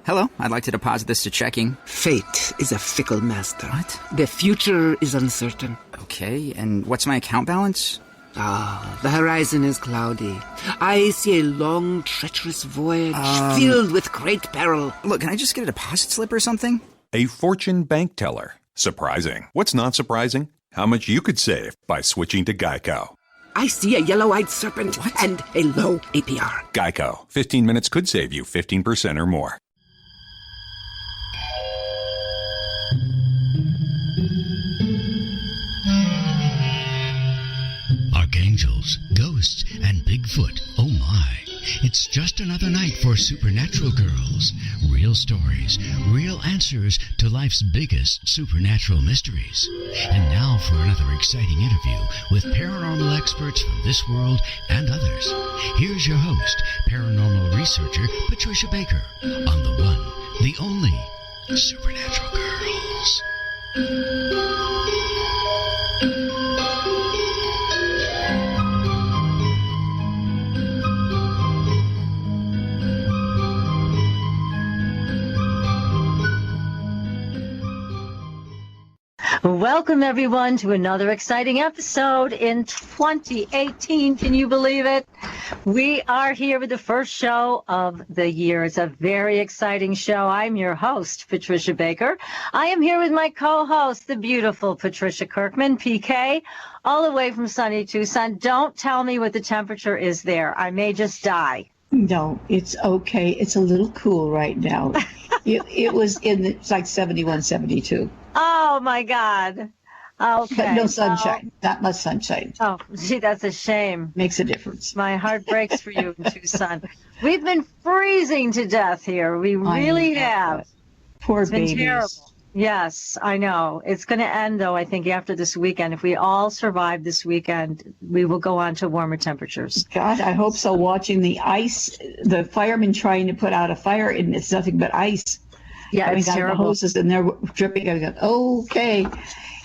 Hello, I'd like to deposit this to checking. Fate is a fickle master. What? The future is uncertain. Okay, and what's my account balance? The horizon is cloudy. I see a long, treacherous voyage filled with great peril. Look, can I just get a deposit slip or something? A fortune bank teller. Surprising. What's not surprising? How much you could save by switching to Geico. I see a yellow-eyed serpent and a low APR. Geico. 15 minutes could save you 15% or more. Archangels, ghosts, and Bigfoot. Oh my. It's just another night for Supernatural Girls. Real stories, real answers to life's biggest supernatural mysteries. And now for another exciting interview with paranormal experts from this world and others. Here's your host, paranormal researcher Patricia Baker, on the one, the only Supernatural Girls. Welcome, everyone, to another exciting episode in 2018. Can you believe it? We are here with the first show of the year. It's a very exciting show. I'm your host, Patricia Baker. I am here with my co-host, the beautiful Patricia Kirkman, PK, all the way from sunny Tucson. Don't tell me what the temperature is there. I may just die. No, it's okay. It's a little cool right now. It's like 71, 72. Oh, my God. Okay. But no sunshine. Not much sunshine. Oh, gee, that's a shame. Makes a difference. My heart breaks for you in Tucson. We've been freezing to death here. We really have. Poor it's been babies. Terrible. Yes, I know. It's going to end, though, I think, after this weekend. If we all survive this weekend, we will go on to warmer temperatures. God, I hope so. Watching the ice, the firemen trying to put out a fire, and it's nothing but ice. Yeah, it's terrible. The hoses, and they're dripping. I go, okay.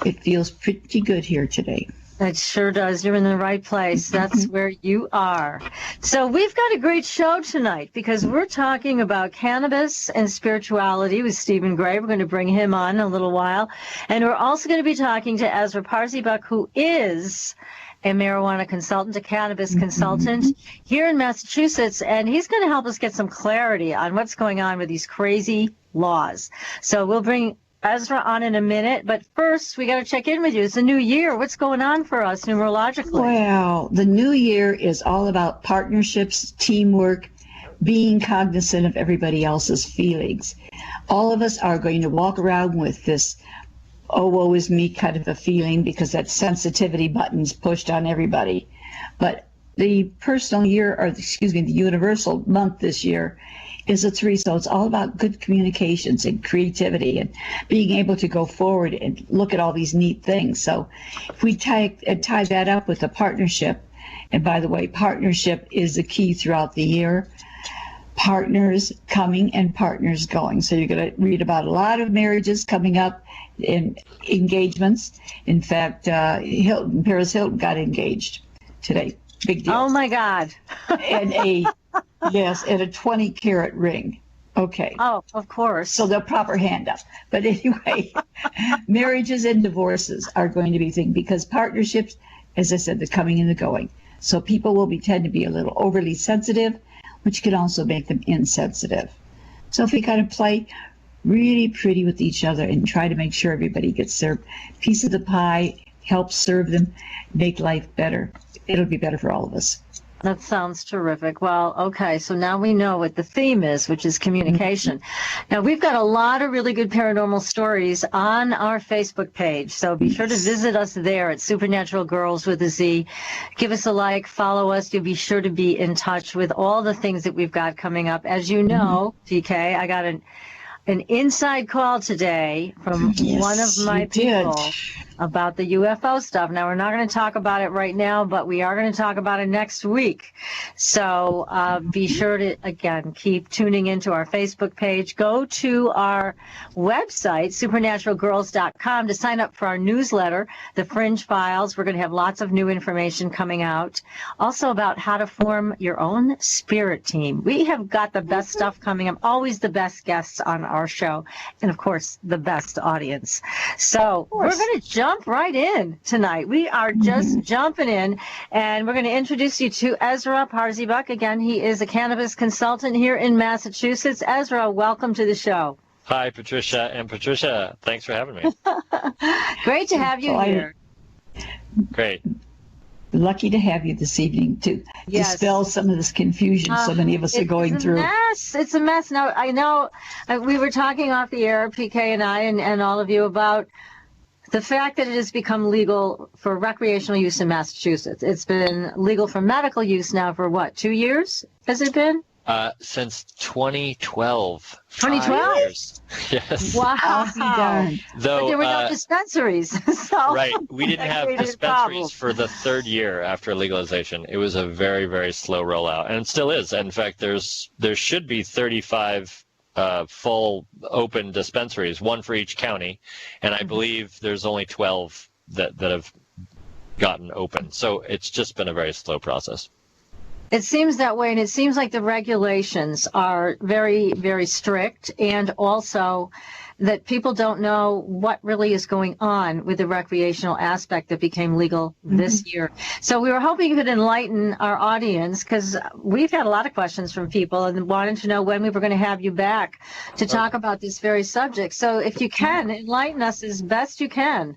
It feels pretty good here today. It sure does. You're in the right place. That's where you are. So we've got a great show tonight because we're talking about cannabis and spirituality with Stephen Gray. We're going to bring him on in a little while. And we're also going to be talking to Ezra Parzibuck, who is a marijuana consultant, a cannabis consultant here in Massachusetts. And he's going to help us get some clarity on what's going on with these crazy laws. So we'll bring Ezra on in a minute, but first we got to check in with you. It's a new year. What's going on for us numerologically? Well, the new year is all about partnerships, teamwork, being cognizant of everybody else's feelings. All of us are going to walk around with this, oh, woe is me kind of a feeling because that sensitivity button's pushed on everybody. But the personal year, or the universal month this year is a 3, so it's all about good communications and creativity and being able to go forward and look at all these neat things. So if we tie that up with a partnership, and by the way, partnership is the key throughout the year. Partners coming and partners going. So you're going to read about a lot of marriages coming up and engagements. In fact, Paris Hilton got engaged today. Big deal. Oh, my God. And a 20-carat ring. Okay. Oh, of course. So the proper hand up. But anyway, marriages and divorces are going to be a thing because partnerships, as I said, the coming and the going. So people will tend to be a little overly sensitive, which can also make them insensitive. So if we kind of play really pretty with each other and try to make sure everybody gets their piece of the pie, help serve them, make life better, it'll be better for all of us. That sounds terrific. Well, okay, so now we know what the theme is, which is communication. Now, we've got a lot of really good paranormal stories on our Facebook page, so be sure to visit us there at Supernatural Girls with a Z. Give us a like, follow us. You'll be sure to be in touch with all the things that we've got coming up. As you know, PK, I got an inside call today from Yes, one of my you did. people about the UFO stuff. Now, we're not going to talk about it right now, but we are going to talk about it next week. So be sure to, again, keep tuning into our Facebook page. Go to our website, supernaturalgirls.com, to sign up for our newsletter, The Fringe Files. We're going to have lots of new information coming out. Also about how to form your own spirit team. We have got the best stuff coming up, always the best guests on our show, and of course, the best audience. So we're going to jump right in tonight. We are just jumping in, and we're going to introduce you to Ezra Parzibuck. Again, he is a cannabis consultant here in Massachusetts. Ezra, welcome to the show. Hi, Patricia. And Patricia, thanks for having me. Great to have you here. Great. Lucky to have you this evening to dispel some of this confusion so many of us are going through. It's a mess. Now, I know we were talking off the air, PK and I, and all of you, about the fact that it has become legal for recreational use in Massachusetts. It's been legal for medical use now for what, 2 years? Has it been? Since 2012. 2012? Yes. Wow. I'll be darned. Though, but there were no dispensaries. So right. We didn't have created a dispensaries for the third year after legalization. It was a very, very slow rollout, and it still is. In fact, there should be 35 full open dispensaries, one for each county, and I believe there's only 12 that have gotten open. So it's just been a very slow process. It seems that way, and it seems like the regulations are very, very strict, and also that people don't know what really is going on with the recreational aspect that became legal this year. So we were hoping you could enlighten our audience, because we've had a lot of questions from people and wanted to know when we were going to have you back to talk about this very subject. So if you can, enlighten us as best you can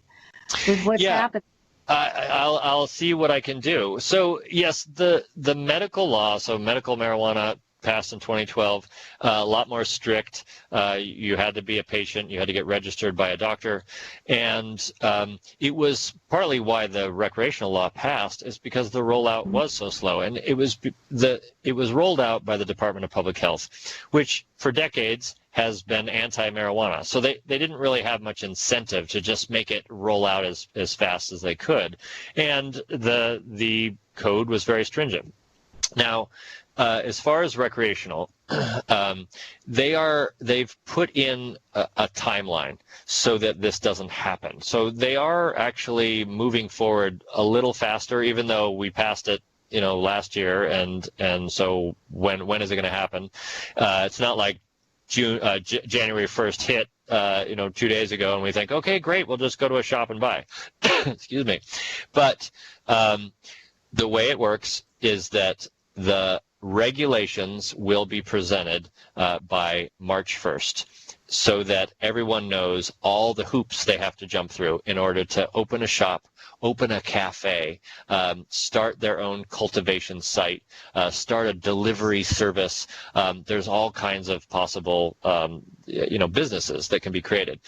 with what's happening. I'll see what I can do. So yes, the medical law, so medical marijuana passed in 2012, a lot more strict. You had to be a patient, you had to get registered by a doctor, and it was partly why the recreational law passed is because the rollout was so slow, and it was rolled out by the Department of Public Health, which for decades has been anti-marijuana. So they didn't really have much incentive to just make it roll out as fast as they could. And the code was very stringent. Now, as far as recreational, they've put in a timeline so that this doesn't happen. So they are actually moving forward a little faster, even though we passed it last year, and so when is it going to happen? It's not like January 1st hit 2 days ago and we think, okay, great, we'll just go to a shop and buy. Excuse me. But the way it works is that the regulations will be presented by March 1st, so that everyone knows all the hoops they have to jump through in order to open a shop, open a cafe, start their own cultivation site, start a delivery service. There's all kinds of possible businesses that can be created.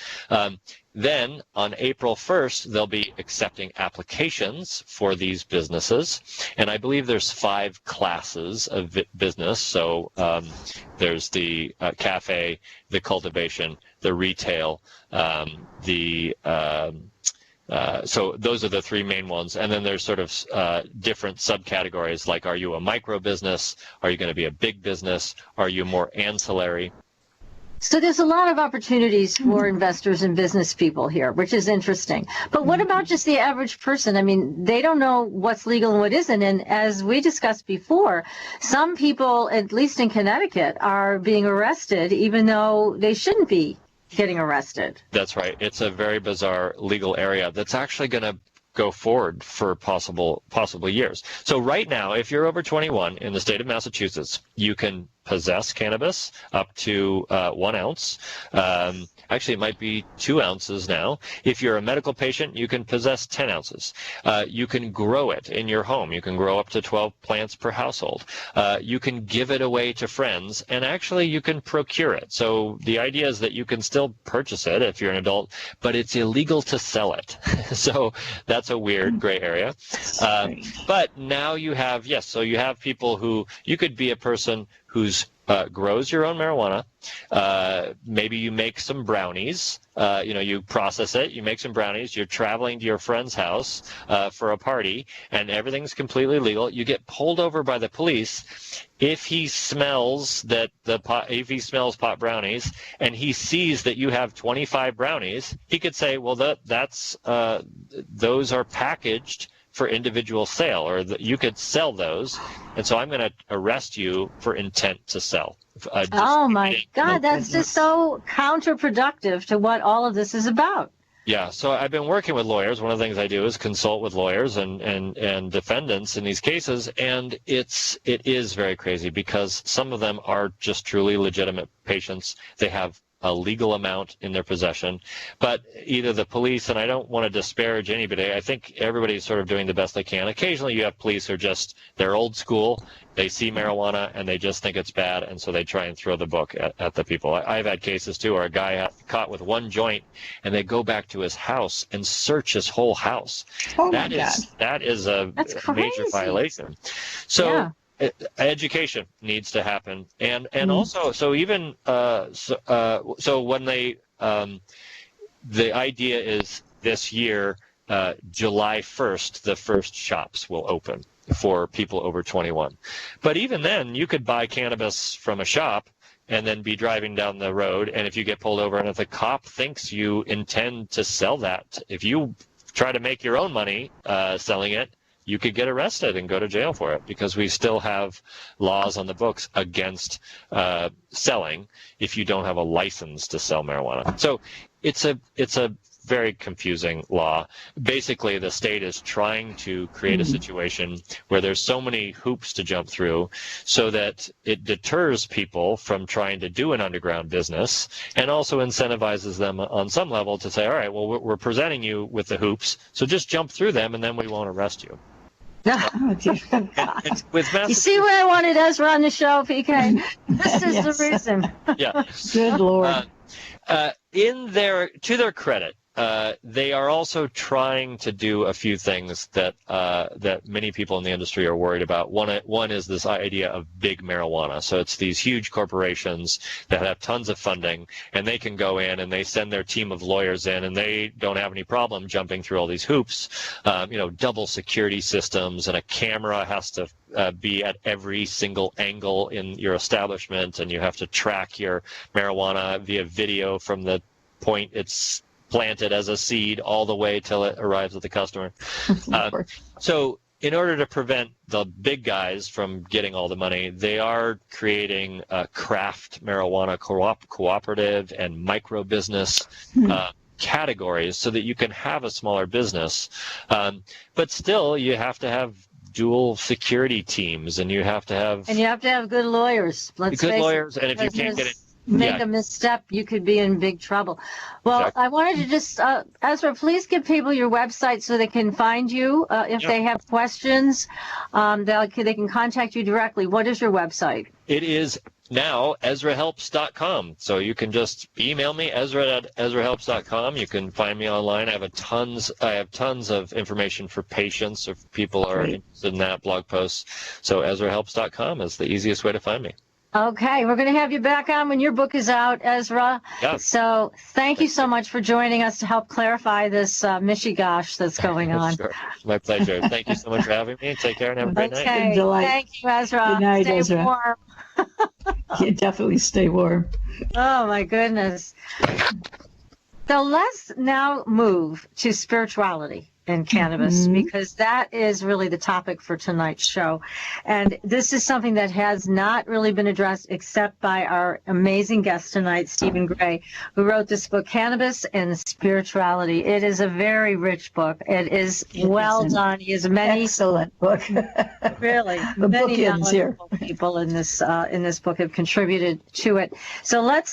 Then on April 1st, they'll be accepting applications for these businesses. And I believe there's 5 classes of business. So there's the cafe, the cultivation, the retail, so those are the 3 main ones. And then there's sort of different subcategories, like, are you a micro business? Are you going to be a big business? Are you more ancillary? So there's a lot of opportunities for investors and business people here, which is interesting. But what about just the average person? I mean, they don't know what's legal and what isn't. And as we discussed before, some people, at least in Connecticut, are being arrested even though they shouldn't be getting arrested. That's right. It's a very bizarre legal area that's actually going to go forward for possible years. So right now, if you're over 21 in the state of Massachusetts, you can possess cannabis up to 1 ounce. Actually, it might be 2 ounces now. If you're a medical patient, you can possess 10 ounces. You can grow it in your home. You can grow up to 12 plants per household. You can give it away to friends, and actually you can procure it. So the idea is that you can still purchase it if you're an adult, but it's illegal to sell it. So that's a weird gray area. But now you have, so you have people who, you could be a person who's grows your own marijuana. Maybe you make some brownies. You process it, you make some brownies, you're traveling to your friend's house for a party, and everything's completely legal. You get pulled over by the police. If he smells pot brownies and he sees that you have 25 brownies, he could say, well, those are packaged for individual sale, or you could sell those, and so I'm going to arrest you for intent to sell. Oh my God, that's just so counterproductive to what all of this is about. Yeah, so I've been working with lawyers. One of the things I do is consult with lawyers and defendants in these cases, and it is very crazy because some of them are just truly legitimate patients. They have a legal amount in their possession, but either the police, and I don't want to disparage anybody, I think everybody's sort of doing the best they can. Occasionally you have police who are they're old school, they see marijuana and they just think it's bad, and so they try and throw the book at the people. I've had cases too where a guy got caught with one joint and they go back to his house and search his whole house. Oh that my God. That is a major violation. So yeah. Education needs to happen, and also so even so when they the idea is this year July 1st the first shops will open for people over 21, but even then you could buy cannabis from a shop and then be driving down the road, and if you get pulled over and if the cop thinks you intend to sell that, if you try to make your own money selling it, you could get arrested and go to jail for it, because we still have laws on the books against selling if you don't have a license to sell marijuana. So it's a very confusing law. Basically, the state is trying to create a situation where there's so many hoops to jump through so that it deters people from trying to do an underground business, and also incentivizes them on some level to say, all right, well, we're presenting you with the hoops, so just jump through them and then we won't arrest you. Oh, dear. You see why I wanted Ezra on the show, PK? This is the reason. Yeah. Good Lord. To their credit, they are also trying to do a few things that many people in the industry are worried about. One is this idea of big marijuana. So it's these huge corporations that have tons of funding, and they can go in and they send their team of lawyers in, and they don't have any problem jumping through all these hoops. Double security systems, and a camera has to be at every single angle in your establishment, and you have to track your marijuana via video from the point it's planted as a seed all the way till it arrives at the customer. So in order to prevent the big guys from getting all the money, they are creating craft marijuana cooperative and micro business categories so that you can have a smaller business. But still, you have to have dual security teams, and you have to have good lawyers. Good lawyers, and if you can't get it, a misstep, you could be in big trouble. Well, exactly. I wanted to just, Ezra, please give people your website so they can find you. If they have questions, they can contact you directly. What is your website? It is now EzraHelps.com. So you can just email me, Ezra@EzraHelps.com. You can find me online. I have tons of information for patients if people are interested in that, blog posts. So EzraHelps.com is the easiest way to find me. Okay, we're going to have you back on when your book is out, Ezra. Yeah. So thank you so much for joining us to help clarify this mishigosh that's going on. Sure. My pleasure. Thank you so much for having me. Take care and have a great night. Thank you, Ezra. Good night, Stay Ezra. warm. Yeah, definitely stay warm. Oh, my goodness. So let's now move to spirituality and cannabis, because that is really the topic for tonight's show. And this is something that has not really been addressed except by our amazing guest tonight, Stephen Gray, who wrote this book, Cannabis and Spirituality. It is a very rich book. It is well done. He has many excellent book. Really, the many bookends here. People in this book have contributed to it. So let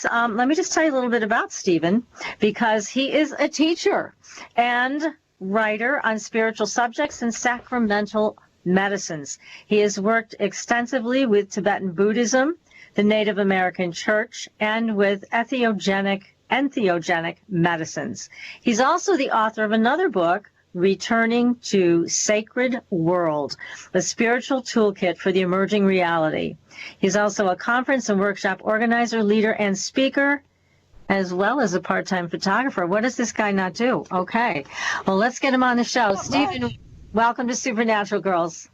me just tell you a little bit about Stephen, because he is a teacher and writer on spiritual subjects and sacramental medicines. He has worked extensively with Tibetan Buddhism, the Native American Church, and with entheogenic medicines. He's also the author of another book, Returning to Sacred World, a spiritual toolkit for the emerging reality. He's also a conference and workshop organizer, leader, and speaker, as well as a part-time photographer. What does this guy not do? Okay. Well, let's get him on the show. Stephen, welcome to Supernatural Girls.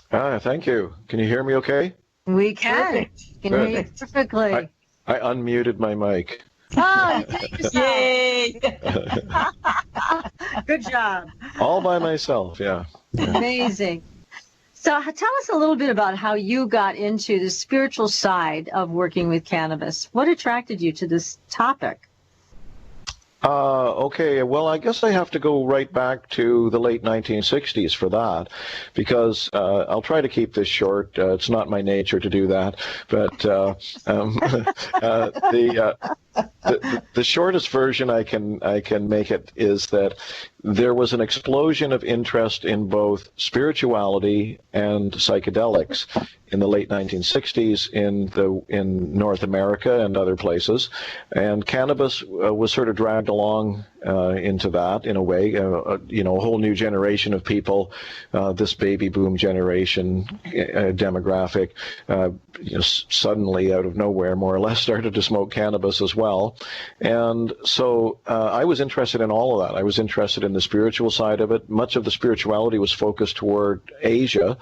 Thank you. Can you hear me okay? We can. Can hear you perfectly. I unmuted my mic. Oh, you did yourself. Yay! Good job. All by myself, yeah. Amazing. So tell us a little bit about how you got into the spiritual side of working with cannabis. What attracted you to this topic? Okay, well, I guess I have to go right back to the late 1960s for that, because I'll try to keep this short. It's not my nature to do that, but the shortest version I can make it is that there was an explosion of interest in both spirituality and psychedelics in the late 1960s in North America and other places, and cannabis was sort of dragged along into that in a way. A whole new generation of people, this baby boom generation demographic, suddenly out of nowhere, more or less, started to smoke cannabis as well. And so I was interested in all of that. I was interested in the spiritual side of it. Much of the spirituality was focused toward Asia,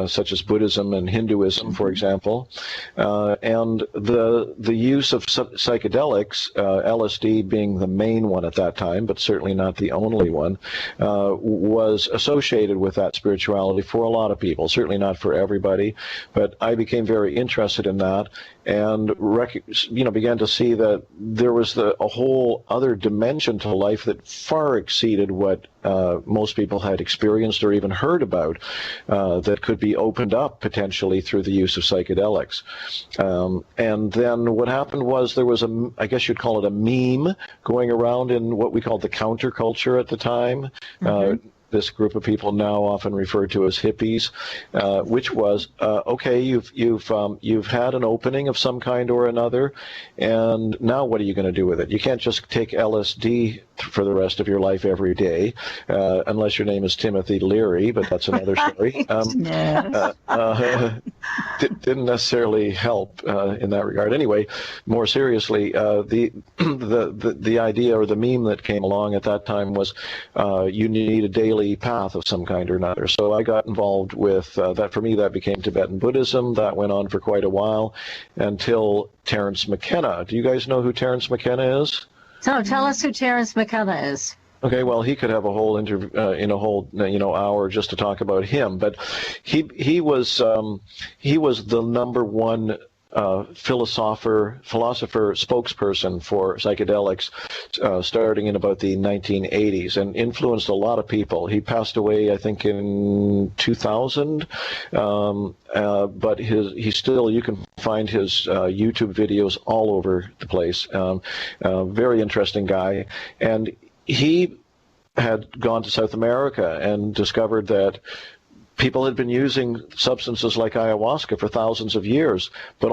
such as Buddhism and Hinduism, for example. And the use of psychedelics, LSD being the main one at that time, but certainly not the only one, was associated with that spirituality for a lot of people. Certainly not for everybody, but I became very interested in that, and began to see that there was a whole other dimension to life that far exceeded what most people had experienced or even heard about, that could be opened up potentially through the use of psychedelics. And then what happened was there was I guess you'd call it a meme going around in what we called the counterculture at the time. This group of people now often referred to as hippies, which was okay. You've had an opening of some kind or another, and now what are you going to do with it? You can't just take LSD for the rest of your life every day, unless your name is Timothy Leary, but that's another story. Didn't necessarily help in that regard. Anyway, more seriously, the idea or the meme that came along at that time was you need a daily path of some kind or another. So I got involved with that. For me, that became Tibetan Buddhism. That went on for quite a while until Terence McKenna. Do you guys know who Terence McKenna is? So tell us who Terence McKenna is. Okay, well, he could have a whole interview in a whole hour just to talk about him. But he was the number one philosopher spokesperson for psychedelics starting in about the 1980s, and influenced a lot of people. He passed away, I think, in 2000, but you can find his YouTube videos all over the place. Very interesting guy, and he had gone to South America and discovered that people had been using substances like ayahuasca for thousands of years, but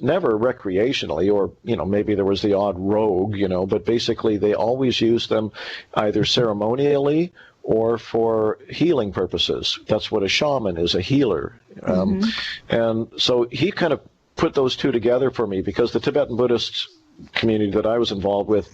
never recreationally, or, maybe there was the odd rogue, but basically they always used them either ceremonially or for healing purposes. That's what a shaman is, a healer. And so he kind of put those two together for me, because the Tibetan Buddhist community that I was involved with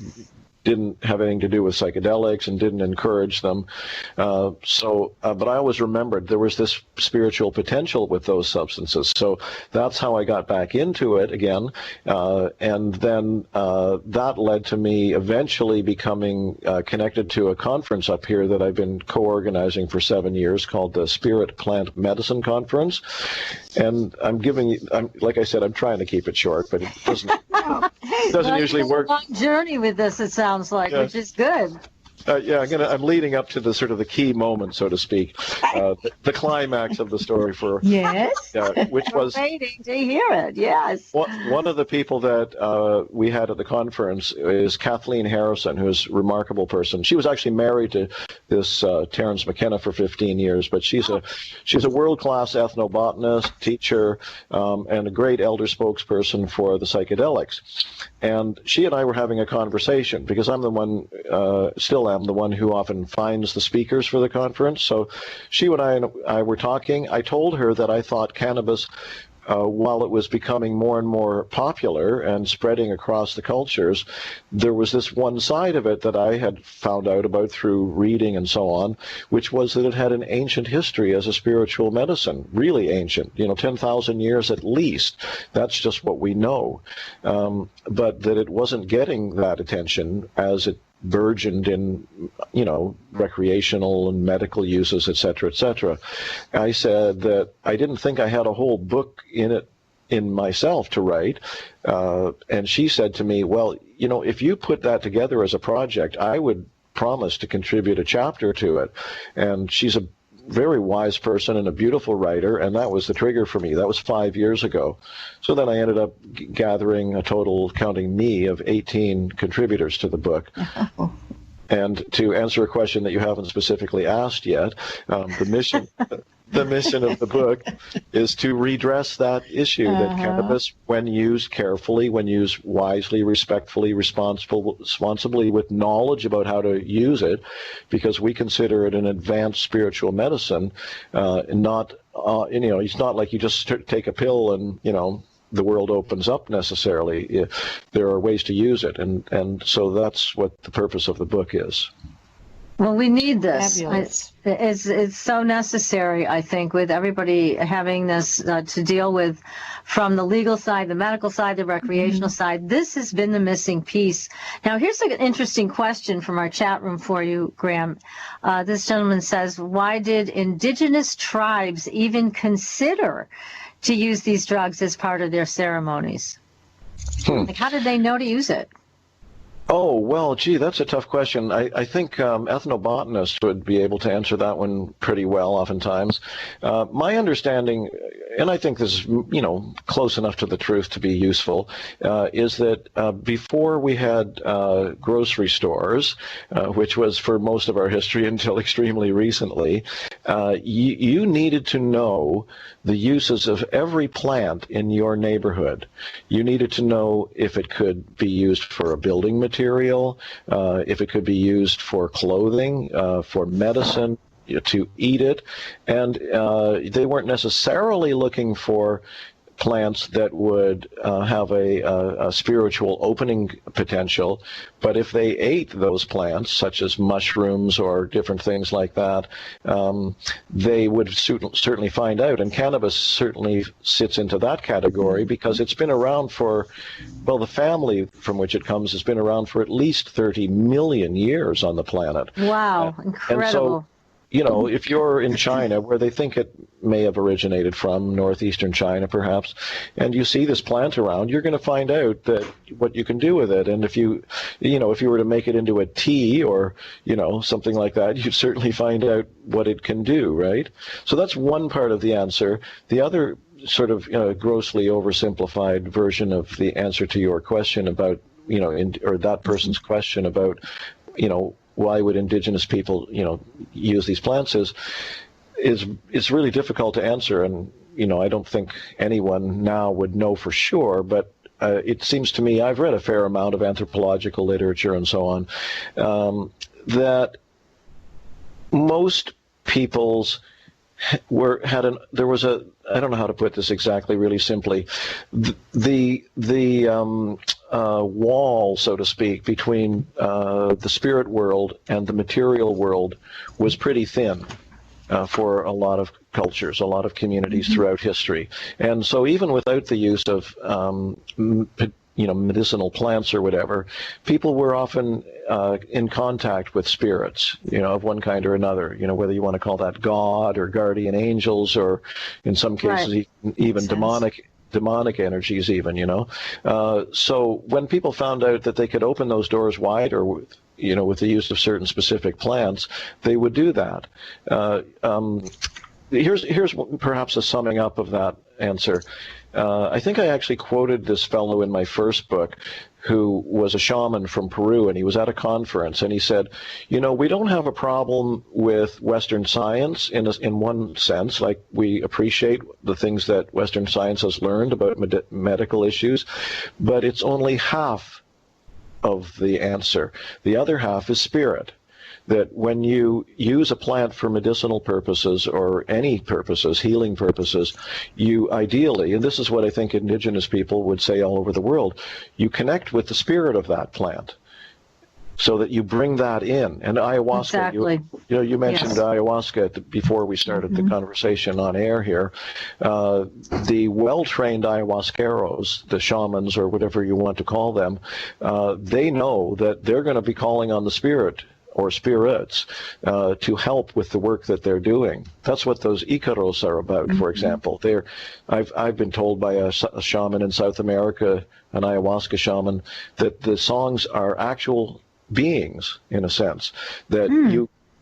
didn't have anything to do with psychedelics and didn't encourage them. But I always remembered there was this spiritual potential with those substances. So that's how I got back into it again. And then that led to me eventually becoming connected to a conference up here that I've been co-organizing for 7 years called the Spirit Plant Medicine Conference. And like I said, I'm trying to keep it short, but it doesn't usually work. A long journey with this, it sounds like, which is good. I'm leading up to the sort of the key moment, so to speak, the climax of the story which was waiting to hear it. Yes. One of the people that we had at the conference is Kathleen Harrison, who's a remarkable person. She was actually married to this Terence McKenna for 15 years, but she's a world-class ethnobotanist, teacher, and a great elder spokesperson for the psychedelics. And she and I were having a conversation, because I'm the one, still I'm the one who often finds the speakers for the conference. So she and I were talking. I told her that I thought cannabis, while it was becoming more and more popular and spreading across the cultures, there was this one side of it that I had found out about through reading and so on, which was that it had an ancient history as a spiritual medicine, really ancient, 10,000 years at least. That's just what we know. But that it wasn't getting that attention as it burgeoned in, recreational and medical uses, et cetera, et cetera. I said that I didn't think I had a whole book in myself to write. And she said to me, well, if you put that together as a project, I would promise to contribute a chapter to it. And she's a very wise person and a beautiful writer, and that was the trigger for me. That was 5 years ago. So then I ended up gathering a total, counting me, of 18 contributors to the book. And to answer a question that you haven't specifically asked yet, the mission of the book is to redress that issue, that cannabis, when used carefully, when used wisely, respectfully, responsibly, with knowledge about how to use it, because we consider it an advanced spiritual medicine, not, it's not like you just take a pill and, the world opens up necessarily. There are ways to use it, and so that's what the purpose of the book is. Well, we need this. Fabulous. It's so necessary, I think, with everybody having this to deal with from the legal side, the medical side, the recreational side. This has been the missing piece. Now, here's an interesting question from our chat room for you, Graham. This gentleman says, why did indigenous tribes even consider to use these drugs as part of their ceremonies? Like, how did they know to use it? Oh, well, gee, that's a tough question. I think ethnobotanists would be able to answer that one pretty well oftentimes. My understanding, and I think this is, close enough to the truth to be useful, is that before we had grocery stores, which was for most of our history until extremely recently, you needed to know the uses of every plant in your neighborhood. You needed to know if it could be used for a building material, if it could be used for clothing, for medicine, to eat it, and they weren't necessarily looking for plants that would have a spiritual opening potential, but if they ate those plants, such as mushrooms or different things like that, they would certainly find out. And cannabis certainly sits into that category because it's been around for, well, the family from which it comes has been around for at least 30 million years on the planet. Wow, incredible. And so, if you're in China, where they think it may have originated from, northeastern China perhaps, and you see this plant around, you're going to find out that what you can do with it. And if you were to make it into a tea or, something like that, you'd certainly find out what it can do, right? So that's one part of the answer. The other sort of grossly oversimplified version of the answer to your question about, or that person's question about, why would indigenous people, use these plants is it's really difficult to answer, and I don't think anyone now would know for sure. But it seems to me, I've read a fair amount of anthropological literature and so on, that most peoples there was a, I don't know how to put this exactly, really simply, the wall, so to speak, between the spirit world and the material world was pretty thin for a lot of cultures, a lot of communities throughout history. And so even without the use of medicinal plants or whatever, people were often in contact with spirits, of one kind or another, whether you want to call that God or guardian angels, or in some cases even demonic energies even, So when people found out that they could open those doors wider with the use of certain specific plants, they would do that. Here's perhaps a summing up of that answer. I think I actually quoted this fellow in my first book, who was a shaman from Peru, and he was at a conference, and he said, we don't have a problem with Western science in one sense, like we appreciate the things that Western science has learned about medical issues, but it's only half of the answer. The other half is spirit. that when you use a plant for medicinal purposes or any purposes, healing purposes, you ideally, and this is what I think indigenous people would say all over the world, you connect with the spirit of that plant, so that you bring that in. And ayahuasca, Exactly. you mentioned Yes. ayahuasca before we started the conversation on air here. The well-trained ayahuasqueros, the shamans or whatever you want to call them, they know that they're going to be calling on the spirit or spirits to help with the work that they're doing. That's what those icaros are about, for example. I've been told by a shaman in South America, an ayahuasca shaman, that the songs are actual beings, in a sense, that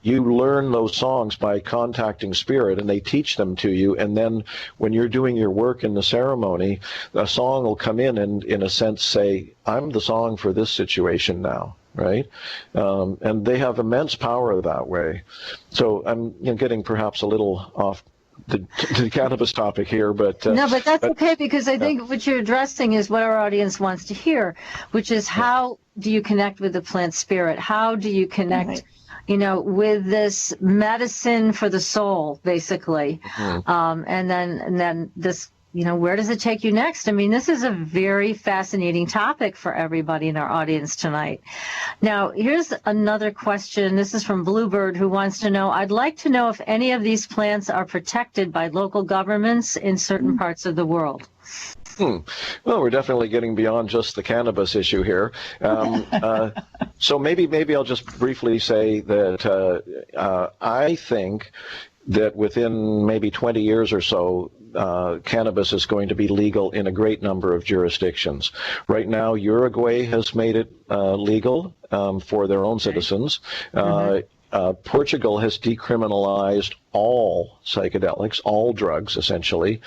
you learn those songs by contacting spirit, and they teach them to you, and then when you're doing your work in the ceremony, a song will come in and, in a sense, say, I'm the song for this situation now, right? And they have immense power that way. So I'm getting perhaps a little off the cannabis topic here, but no, but that's okay, because I think what you're addressing is what our audience wants to hear, which is how do you connect with the plant spirit? How do you connect, with this medicine for the soul, basically? And then this, where does it take you next? I mean, this is a very fascinating topic for everybody in our audience tonight. Now, here's another question. This is from Bluebird, who wants to know, I'd like to know if any of these plants are protected by local governments in certain parts of the world. Well, we're definitely getting beyond just the cannabis issue here. So maybe I'll just briefly say that I think that within maybe 20 years or so, cannabis is going to be legal in a great number of jurisdictions. Right now, Uruguay has made it legal for their own citizens. Portugal has decriminalized all psychedelics, all drugs, essentially.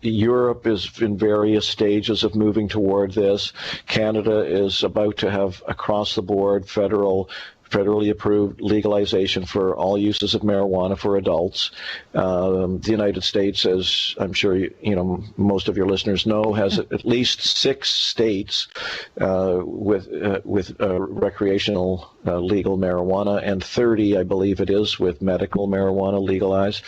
Europe is in various stages of moving toward this. Canada is about to have across-the-board federally approved legalization for all uses of marijuana for adults. The United States, as I'm sure most of your listeners know, has at least 6 states with recreational legal marijuana, and 30, I believe it is, with medical marijuana legalized.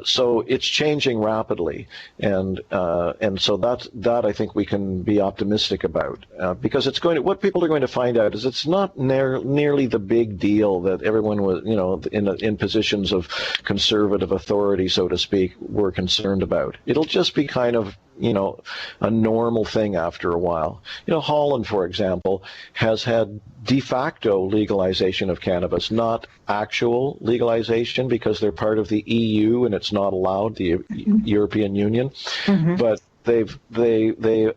So it's changing rapidly, and so that I think we can be optimistic about, because it's going to, what people are going to find out is it's not nearly the big deal that everyone was, in positions of conservative authority, so to speak, were concerned about. It'll just be kind of, a normal thing after a while. Holland, for example, has had de facto legalization of cannabis, not actual legalization, because they're part of the EU and it's not allowed, the European Union, but they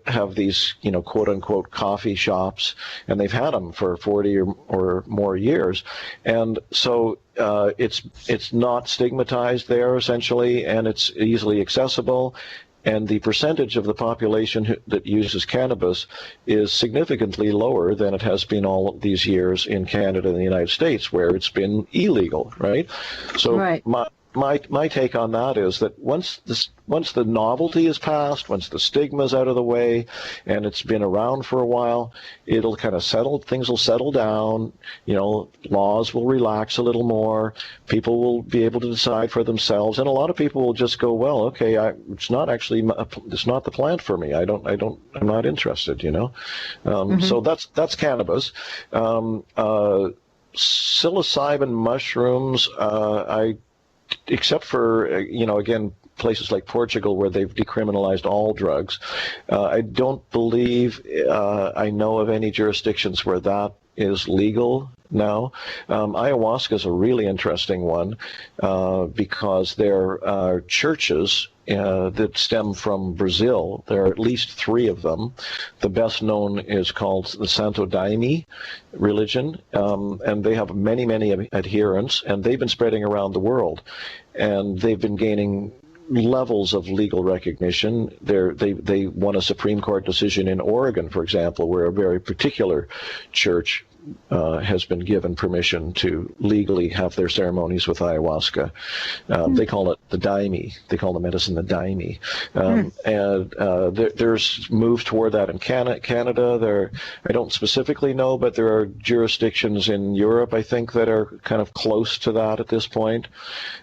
have these, quote unquote coffee shops, and they've had them for 40 or more years. And so it's not stigmatized there, essentially, and it's easily accessible. And the percentage of the population that uses cannabis is significantly lower than it has been all of these years in Canada and the United States, where it's been illegal, right? So my take on that is that once the novelty is past, once the stigma is out of the way, and it's been around for a while, it'll kind of things will settle down, laws will relax a little more, people will be able to decide for themselves, and a lot of people will just go, well, okay, it's not the plant for me. I'm not interested, So that's cannabis. Psilocybin mushrooms, except for, again, places like Portugal where they've decriminalized all drugs, I don't believe I know of any jurisdictions where that is legal now. Ayahuasca is a really interesting one because there are churches that stem from Brazil. There are at least 3 of them. The best known is called the Santo Daime religion, and they have many, many adherents, and they've been spreading around the world, and they've been gaining levels of legal recognition. They won a Supreme Court decision in Oregon, for example, where a very particular church has been given permission to legally have their ceremonies with ayahuasca. They call it the daime. They call the medicine the daime. And there's moves toward that in Canada. There, I don't specifically know, but there are jurisdictions in Europe, I think, that are kind of close to that at this point.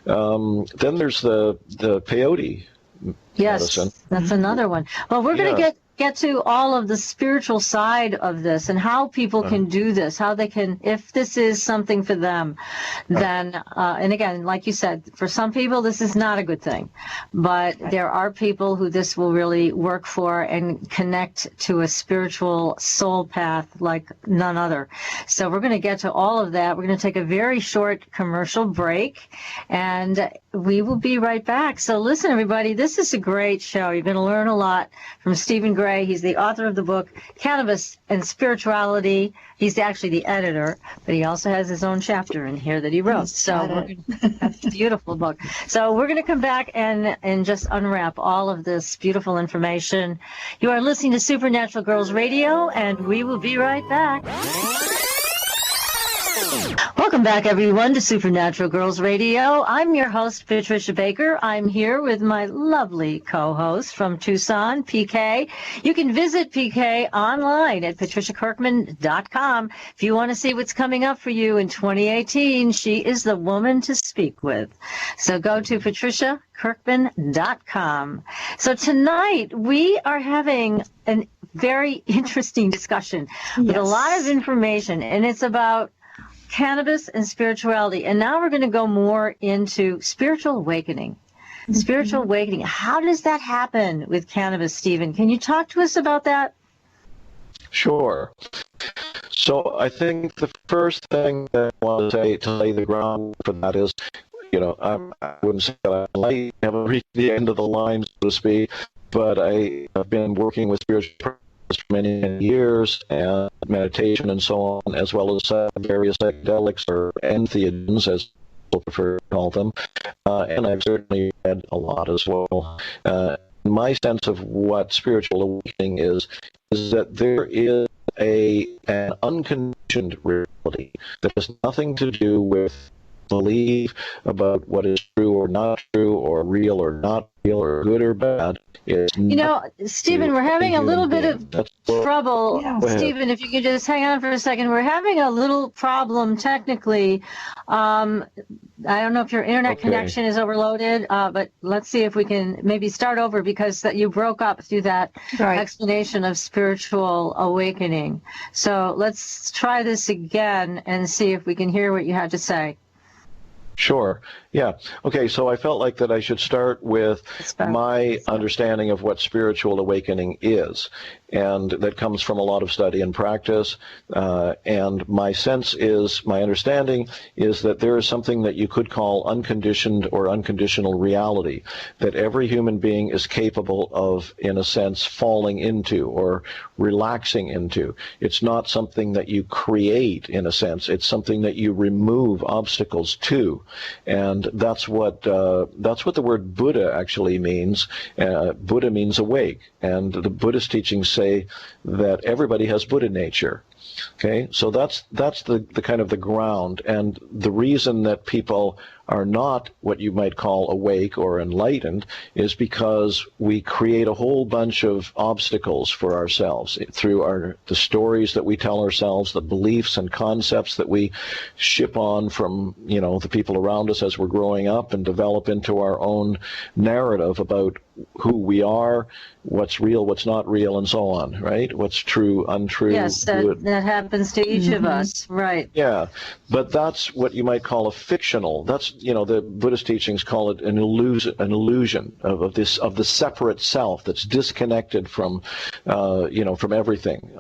Then there's the peyote medicine. That's another one. Well, we're going to get to all of the spiritual side of this and how people can do this, how they can, if this is something for them, then, and again, like you said, for some people this is not a good thing, but there are people who this will really work for and connect to a spiritual soul path like none other. So we're going to get to all of that. We're going to take a very short commercial break, and we will be right back. So listen, everybody, this is a great show. You're going to learn a lot from Stephen Gray. He's the author of the book Cannabis and Spirituality. He's actually the editor, but he also has his own chapter in here that he wrote. So that's a beautiful book. So we're going to come back and just unwrap all of this beautiful information. You are listening to Supernatural Girls Radio, and we will be right back. Welcome back, everyone, to Supernatural Girls Radio. I'm your host, Patricia Baker. I'm here with my lovely co-host from Tucson, PK. You can visit PK online at patriciakirkman.com. If you want to see what's coming up for you in 2018, she is the woman to speak with. So go to patriciakirkman.com. So tonight, we are having a very interesting discussion with a lot of information, and it's about cannabis and spirituality. And now we're going to go more into spiritual awakening. Spiritual awakening. How does that happen with cannabis, Stephen? Can you talk to us about that? Sure. So I think the first thing that I want to say to lay the ground for that is, I wouldn't say that I haven't reached the end of the line, so to speak, but I have been working with spiritual for many, many years, and meditation and so on, as well as various psychedelics or entheogens, as people prefer to call them. And I've certainly read a lot as well. My sense of what spiritual awakening is that there is an unconditioned reality that has nothing to do with belief about what is true or not true, or real or not real, or good or bad. Stephen, we're having a little bit of trouble. Stephen, if you could just hang on for a second. We're having a little problem technically. I don't know if your internet connection is overloaded, but let's see if we can maybe start over, because you broke up through that explanation of spiritual awakening. So let's try this again and see if we can hear what you had to say. Sure. Yeah. Okay. So I felt like that I should start with my understanding of what spiritual awakening is. And that comes from a lot of study and practice. And my understanding is that there is something that you could call unconditioned or unconditional reality, that every human being is capable of, in a sense, falling into or relaxing into. It's not something that you create, in a sense. It's something that you remove obstacles to. And that's what the word Buddha actually means. Buddha means awake. And the Buddhist teachings say that everybody has Buddha nature. Okay, so that's the kind of the ground, and the reason that people are not what you might call awake or enlightened is because we create a whole bunch of obstacles for ourselves through the stories that we tell ourselves, the beliefs and concepts that we ship on from the people around us as we're growing up, and develop into our own narrative about who we are, what's real, what's not real, and so on, right? What's true, untrue. Yes, that happens to each of us, right? Yeah, but that's what you might call a fictional. That's the Buddhist teachings call it an illusion of the separate self that's disconnected from from everything.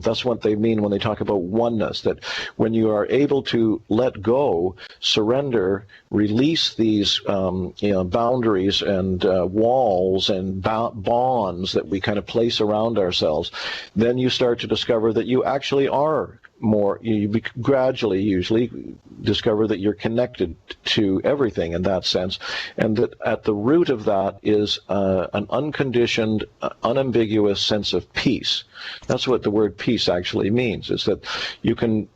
That's what they mean when they talk about oneness. That when you are able to let go, surrender, release these boundaries and walls and bonds that we kind of place around ourselves, then you start to discover that you actually are more, you gradually usually discover that you're connected to everything in that sense, and that at the root of that is an unconditioned, unambiguous sense of peace. That's what the word peace actually means, is that you can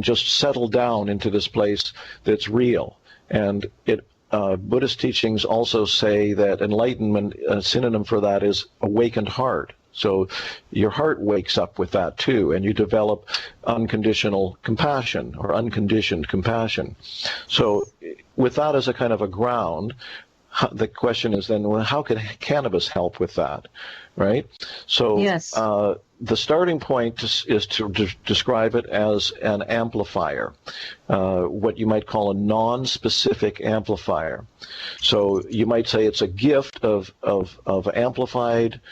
just settle down into this place that's real. And it Buddhist teachings also say that enlightenment, a synonym for that is awakened heart. So your heart wakes up with that too, and you develop unconditional compassion or unconditioned compassion. So with that as a kind of a ground, the question is then, well, how can cannabis help with that, right? So Yes. The starting point is to describe it as an amplifier, what you might call a non-specific amplifier. So you might say it's a gift of amplified,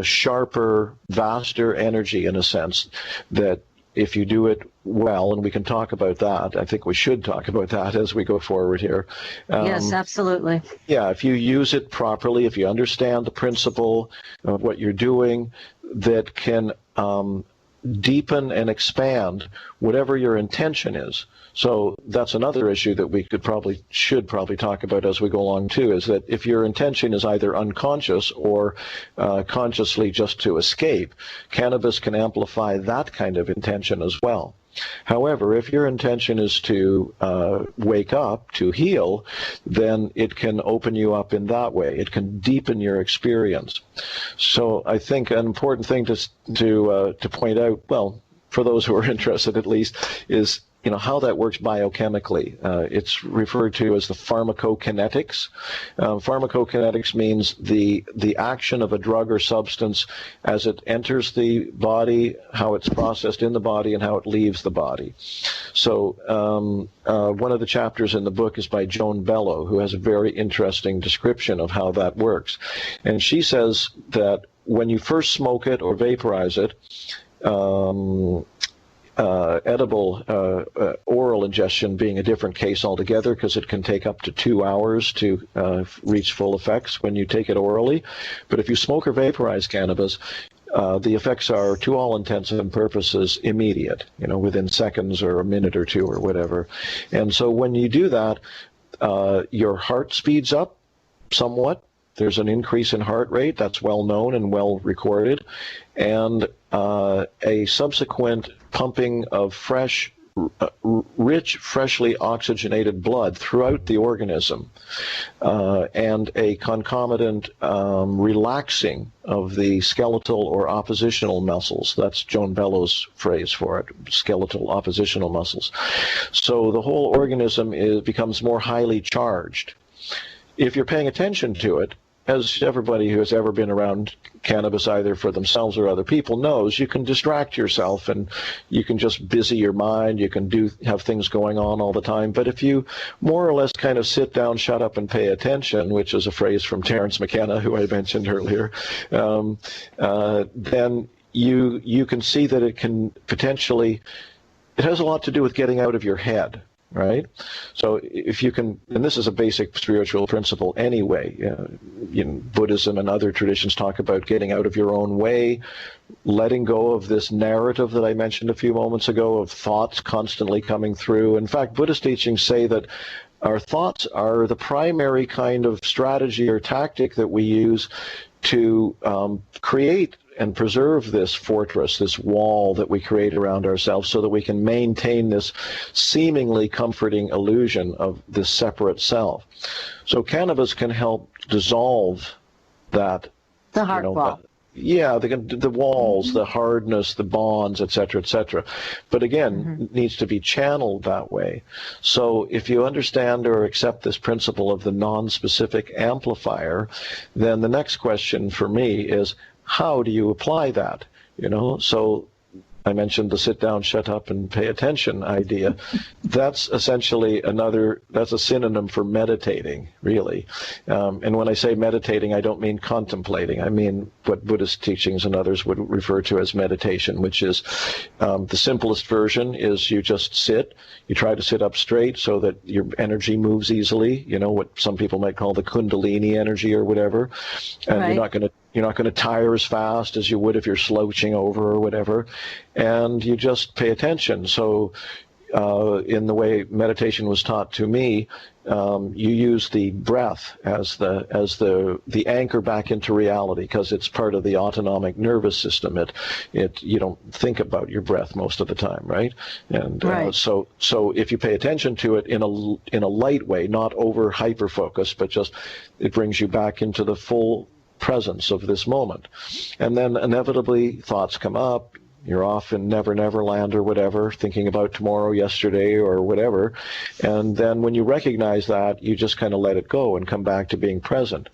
sharper, vaster energy, in a sense, that if you do it well, and we can talk about that, I think we should talk about that as we go forward here. Yes, absolutely. Yeah, if you use it properly, if you understand the principle of what you're doing, that can deepen and expand whatever your intention is. So that's another issue that we should probably talk about as we go along too, is that if your intention is either unconscious or consciously just to escape, cannabis can amplify that kind of intention as well. However, if your intention is to wake up, to heal, then it can open you up in that way. It can deepen your experience. So I think an important thing to point out, well, for those who are interested at least, is how that works biochemically. It's referred to as the pharmacokinetics. Pharmacokinetics means the action of a drug or substance as it enters the body, how it's processed in the body, and how it leaves the body. So one of the chapters in the book is by Joan Bellow, who has a very interesting description of how that works. And she says that when you first smoke it or vaporize it, edible oral ingestion being a different case altogether, because it can take up to 2 hours to reach full effects when you take it orally. But if you smoke or vaporize cannabis, the effects are, to all intents and purposes, immediate, within seconds or a minute or two or whatever. And so when you do that, your heart speeds up somewhat. There's an increase in heart rate that's well known and well recorded, and a subsequent pumping of fresh, rich, freshly oxygenated blood throughout the organism, and a concomitant relaxing of the skeletal or oppositional muscles. That's Joan Bellow's phrase for it, skeletal oppositional muscles. So the whole organism becomes more highly charged. If you're paying attention to it, as everybody who has ever been around cannabis, either for themselves or other people, knows, you can distract yourself and you can just busy your mind. You can have things going on all the time. But if you more or less kind of sit down, shut up, and pay attention, which is a phrase from Terence McKenna, who I mentioned earlier, then you can see that it can potentially, it has a lot to do with getting out of your head. Right? So if you can, and this is a basic spiritual principle anyway, Buddhism and other traditions talk about getting out of your own way, letting go of this narrative that I mentioned a few moments ago of thoughts constantly coming through. In fact, Buddhist teachings say that our thoughts are the primary kind of strategy or tactic that we use to create and preserve this fortress, this wall that we create around ourselves, so that we can maintain this seemingly comforting illusion of this separate self. So cannabis can help dissolve that. The heart wall. The walls, the hardness, the bonds, etc., etc. But again, it needs to be channeled that way. So if you understand or accept this principle of the non-specific amplifier, then the next question for me is, how do you apply that? So I mentioned the sit down, shut up, and pay attention idea. That's essentially that's a synonym for meditating, really. And when I say meditating, I don't mean contemplating. I mean what Buddhist teachings and others would refer to as meditation, which is the simplest version is you just sit. You try to sit up straight so that your energy moves easily, what some people might call the Kundalini energy or whatever. And right. You're not going to tire as fast as you would if you're slouching over or whatever, and you just pay attention. So in the way meditation was taught to me, you use the breath as the anchor back into reality, because it's part of the autonomic nervous system. You don't think about your breath most of the time, right? And Right. so if you pay attention to it in a light way, not over hyper focus, but just it brings you back into the full presence of this moment. And then inevitably thoughts come up. You're off in Never Never Land or whatever, thinking about tomorrow, yesterday, or whatever. And then when you recognize that, you just kind of let it go and come back to being present.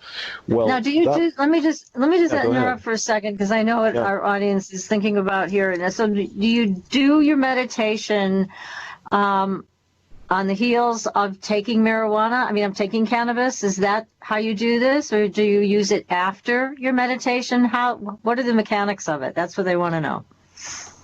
Well, Now, let me just Yeah, go interrupt ahead. for a second, because I know what Yeah. our audience is thinking about here. And so do you do your meditation on the heels of taking marijuana? I mean, I'm taking cannabis. Is that how you do this, or do you use it after your meditation? What are the mechanics of it? That's what they want to know.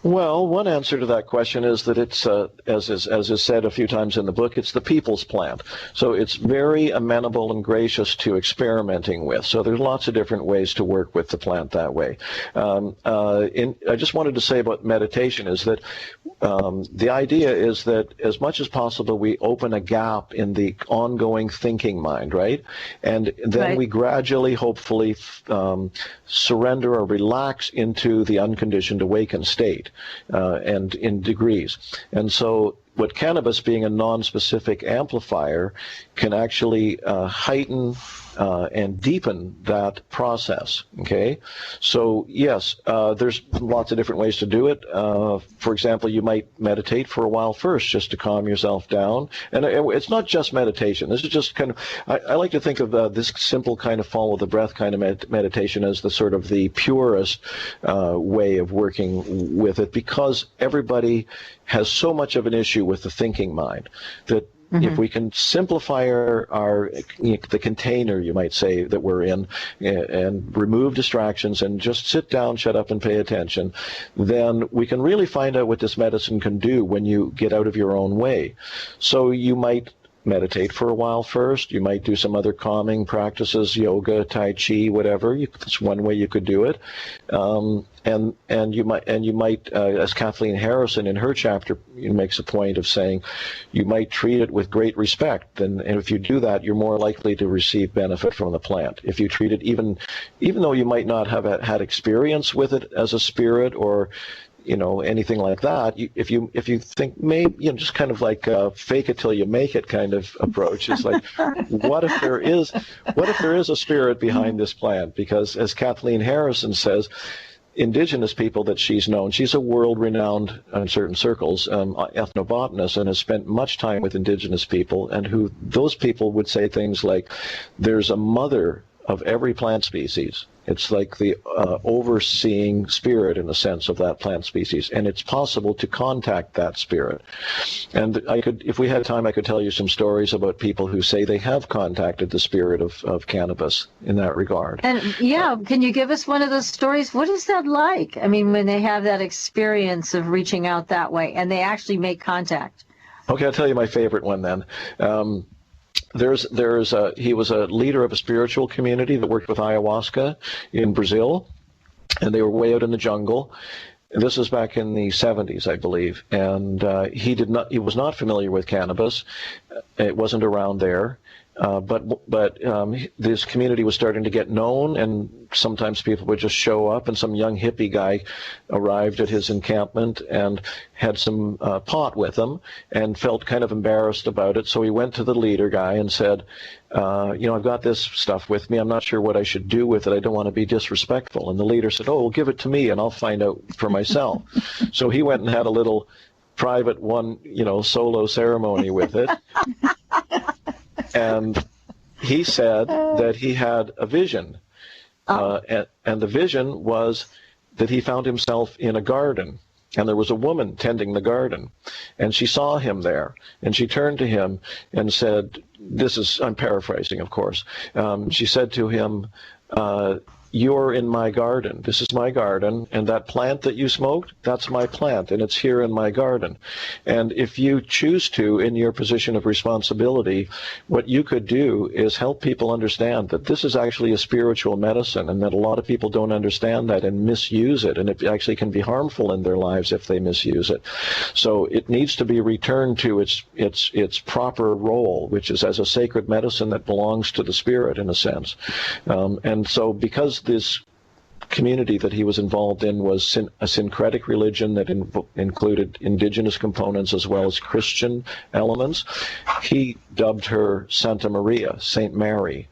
Well, one answer to that question is that it's, as is said a few times in the book, it's the people's plant. So it's very amenable and gracious to experimenting with. So there's lots of different ways to work with the plant that way. I just wanted to say about meditation is that the idea is that as much as possible we open a gap in the ongoing thinking mind, right? And then Right. we gradually, hopefully, surrender or relax into the unconditioned awakened state. And in degrees. And so what cannabis, being a non-specific amplifier, can actually heighten and deepen that process. Okay, so yes, there's lots of different ways to do it. For example, you might meditate for a while first, just to calm yourself down. And it's not just meditation. This is just kind of, I like to think of this simple kind of follow the breath kind of meditation as the sort of the purest way of working with it, because everybody has so much of an issue with the thinking mind that if we can simplify the container, you might say, that we're in, and remove distractions and just sit down, shut up, and pay attention, then we can really find out what this medicine can do when you get out of your own way. So you might meditate for a while first. You might do some other calming practices, yoga, tai chi, whatever. That's one way you could do it. And you might, as Kathleen Harrison in her chapter makes a point of saying, you might treat it with great respect. And if you do that, you're more likely to receive benefit from the plant. If you treat it, even though you might not have had experience with it as a spirit or anything like that, if you think maybe, just kind of like fake it till you make it kind of approach. It's like, what if there is a spirit behind this plant? Because as Kathleen Harrison says, indigenous people that she's known, she's a world-renowned, in certain circles, ethnobotanist, and has spent much time with indigenous people, and those people would say things like, there's a mother of every plant species. It's like the overseeing spirit, in a sense, of that plant species, and it's possible to contact that spirit. And if we had time, I could tell you some stories about people who say they have contacted the spirit of cannabis in that regard. And can you give us one of those stories? What is that like? I mean, when they have that experience of reaching out that way and they actually make contact. Okay, I'll tell you my favorite one then. He was a leader of a spiritual community that worked with ayahuasca in Brazil, and they were way out in the jungle. And this was back in the 70s, I believe. And he was not familiar with cannabis. It wasn't around there. But this community was starting to get known, and sometimes people would just show up, and some young hippie guy arrived at his encampment and had some pot with him and felt kind of embarrassed about it. So he went to the leader guy and said, I've got this stuff with me. I'm not sure what I should do with it. I don't want to be disrespectful. And the leader said, well, give it to me and I'll find out for myself. So he went and had a little private solo ceremony with it. And he said that he had a vision, and the vision was that he found himself in a garden, and there was a woman tending the garden, and she saw him there, and she turned to him and said, I'm paraphrasing, of course, she said to him, you're in my garden. This is my garden, and that plant that you smoked, that's my plant, and it's here in my garden. And if you choose to, in your position of responsibility, what you could do is help people understand that this is actually a spiritual medicine, and that a lot of people don't understand that and misuse it, and it actually can be harmful in their lives if they misuse it. So it needs to be returned to its proper role, which is as a sacred medicine that belongs to the spirit in a sense. And so because this community that he was involved in was a syncretic religion that included indigenous components as well as Christian elements, he dubbed her Santa Maria, Saint Mary.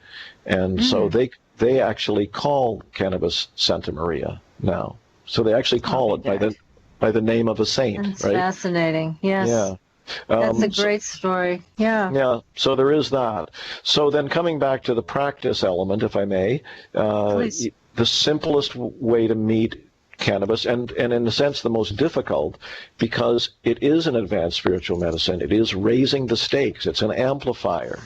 And so they actually call cannabis Santa Maria now. So they actually call it by the name of a saint. That's right? fascinating. Yes. Yeah. That's a great story. Yeah. Yeah, so there is that. So then coming back to the practice element, if I may, Please. the simplest way to meet cannabis, and in a sense the most difficult, because it is an advanced spiritual medicine. It is raising the stakes. It's an amplifier,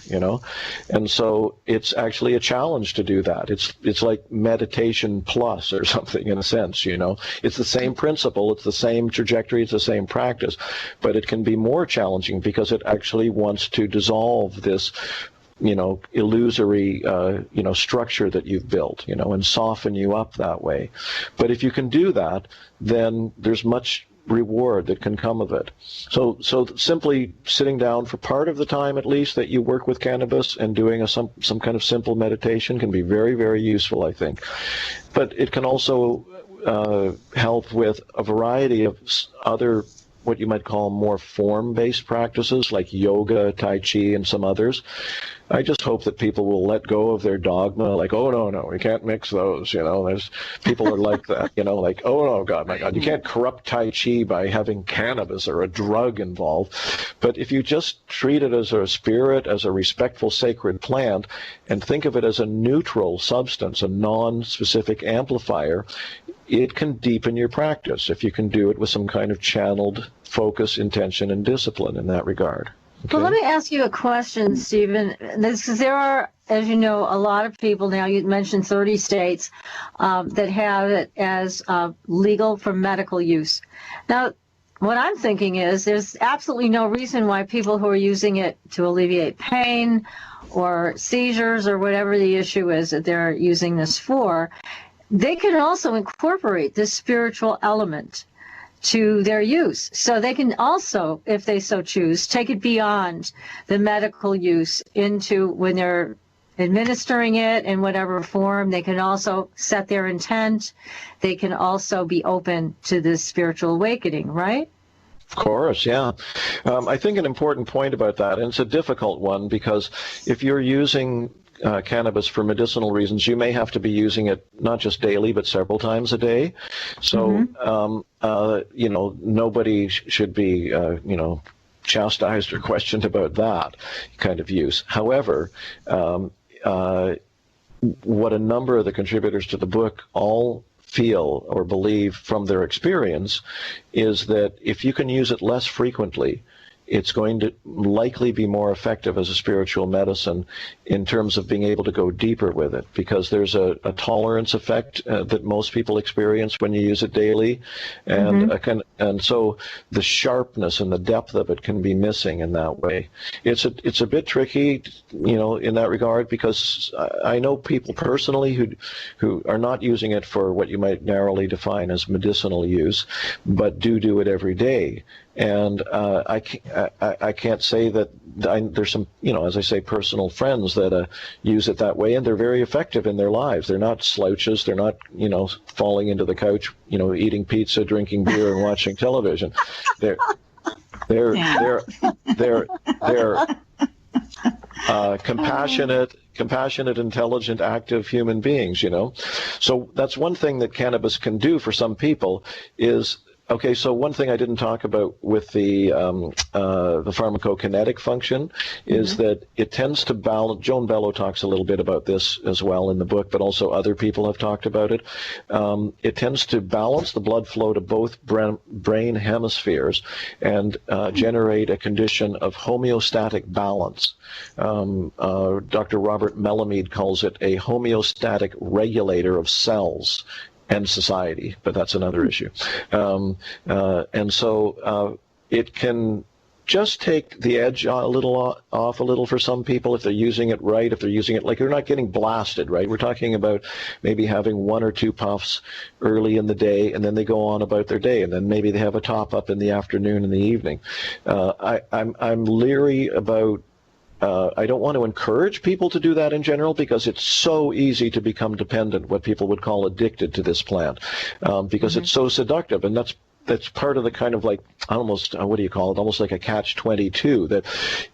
and so it's actually a challenge to do that. It's like meditation plus or something in a sense, It's the same principle, it's the same trajectory, it's the same practice, but it can be more challenging because it actually wants to dissolve this illusory, structure that you've built, and soften you up that way. But if you can do that, then there's much reward that can come of it. So simply sitting down for part of the time, at least, that you work with cannabis and doing some kind of simple meditation can be very, very useful, I think. But it can also help with a variety of other what you might call more form-based practices like yoga, Tai Chi, and some others. I just hope that people will let go of their dogma, like, oh, no, we can't mix those, There's people are like that, like, oh, no, God, my God, you can't corrupt Tai Chi by having cannabis or a drug involved. But if you just treat it as a spirit, as a respectful sacred plant, and think of it as a neutral substance, a non-specific amplifier, it can deepen your practice if you can do it with some kind of channeled focus, intention, and discipline in that regard. Okay. Well, let me ask you a question, Stephen. Because there are, as you know, a lot of people now, you mentioned 30 states that have it as legal for medical use. Now, what I'm thinking is there's absolutely no reason why people who are using it to alleviate pain or seizures or whatever the issue is that they're using this for, they can also incorporate this spiritual element to their use. So they can also, if they so choose, take it beyond the medical use into when they're administering it in whatever form. They can also set their intent. They can also be open to this spiritual awakening, right? Of course, yeah. I think an important point about that, and it's a difficult one, because if you're using cannabis for medicinal reasons, you may have to be using it not just daily, but several times a day. So, nobody should be, chastised or questioned about that kind of use. However, what a number of the contributors to the book all feel or believe from their experience is that if you can use it less frequently, it's going to likely be more effective as a spiritual medicine in terms of being able to go deeper with it, because there's a tolerance effect that most people experience when you use it daily, and and so the sharpness and the depth of it can be missing in that way. It's a bit tricky, in that regard, because I know people personally who are not using it for what you might narrowly define as medicinal use, but do it every day. And I can't say that there's some, as I say, personal friends that use it that way, and they're very effective in their lives. They're not slouches. They're not, falling into the couch, eating pizza, drinking beer, and watching television. They're compassionate, intelligent, active human beings. So that's one thing that cannabis can do for some people is Okay, so one thing I didn't talk about with the pharmacokinetic function is that it tends to balance. Joan Bellow talks a little bit about this as well in the book, but also other people have talked about it. It tends to balance the blood flow to both brain hemispheres and generate a condition of homeostatic balance. Dr. Robert Melamede calls it a homeostatic regulator of cells and society, but that's another issue. And so it can just take the edge off a little for some people if they're using it right, if they're using it like they're not getting blasted, right? We're talking about maybe having 1 or 2 puffs early in the day, and then they go on about their day, and then maybe they have a top up in the afternoon and the evening. I'm leery about I don't want to encourage people to do that in general because it's so easy to become dependent, what people would call addicted to this plant, because it's so seductive, and that's part of the kind of like almost what do you call it? Almost like a catch-22 that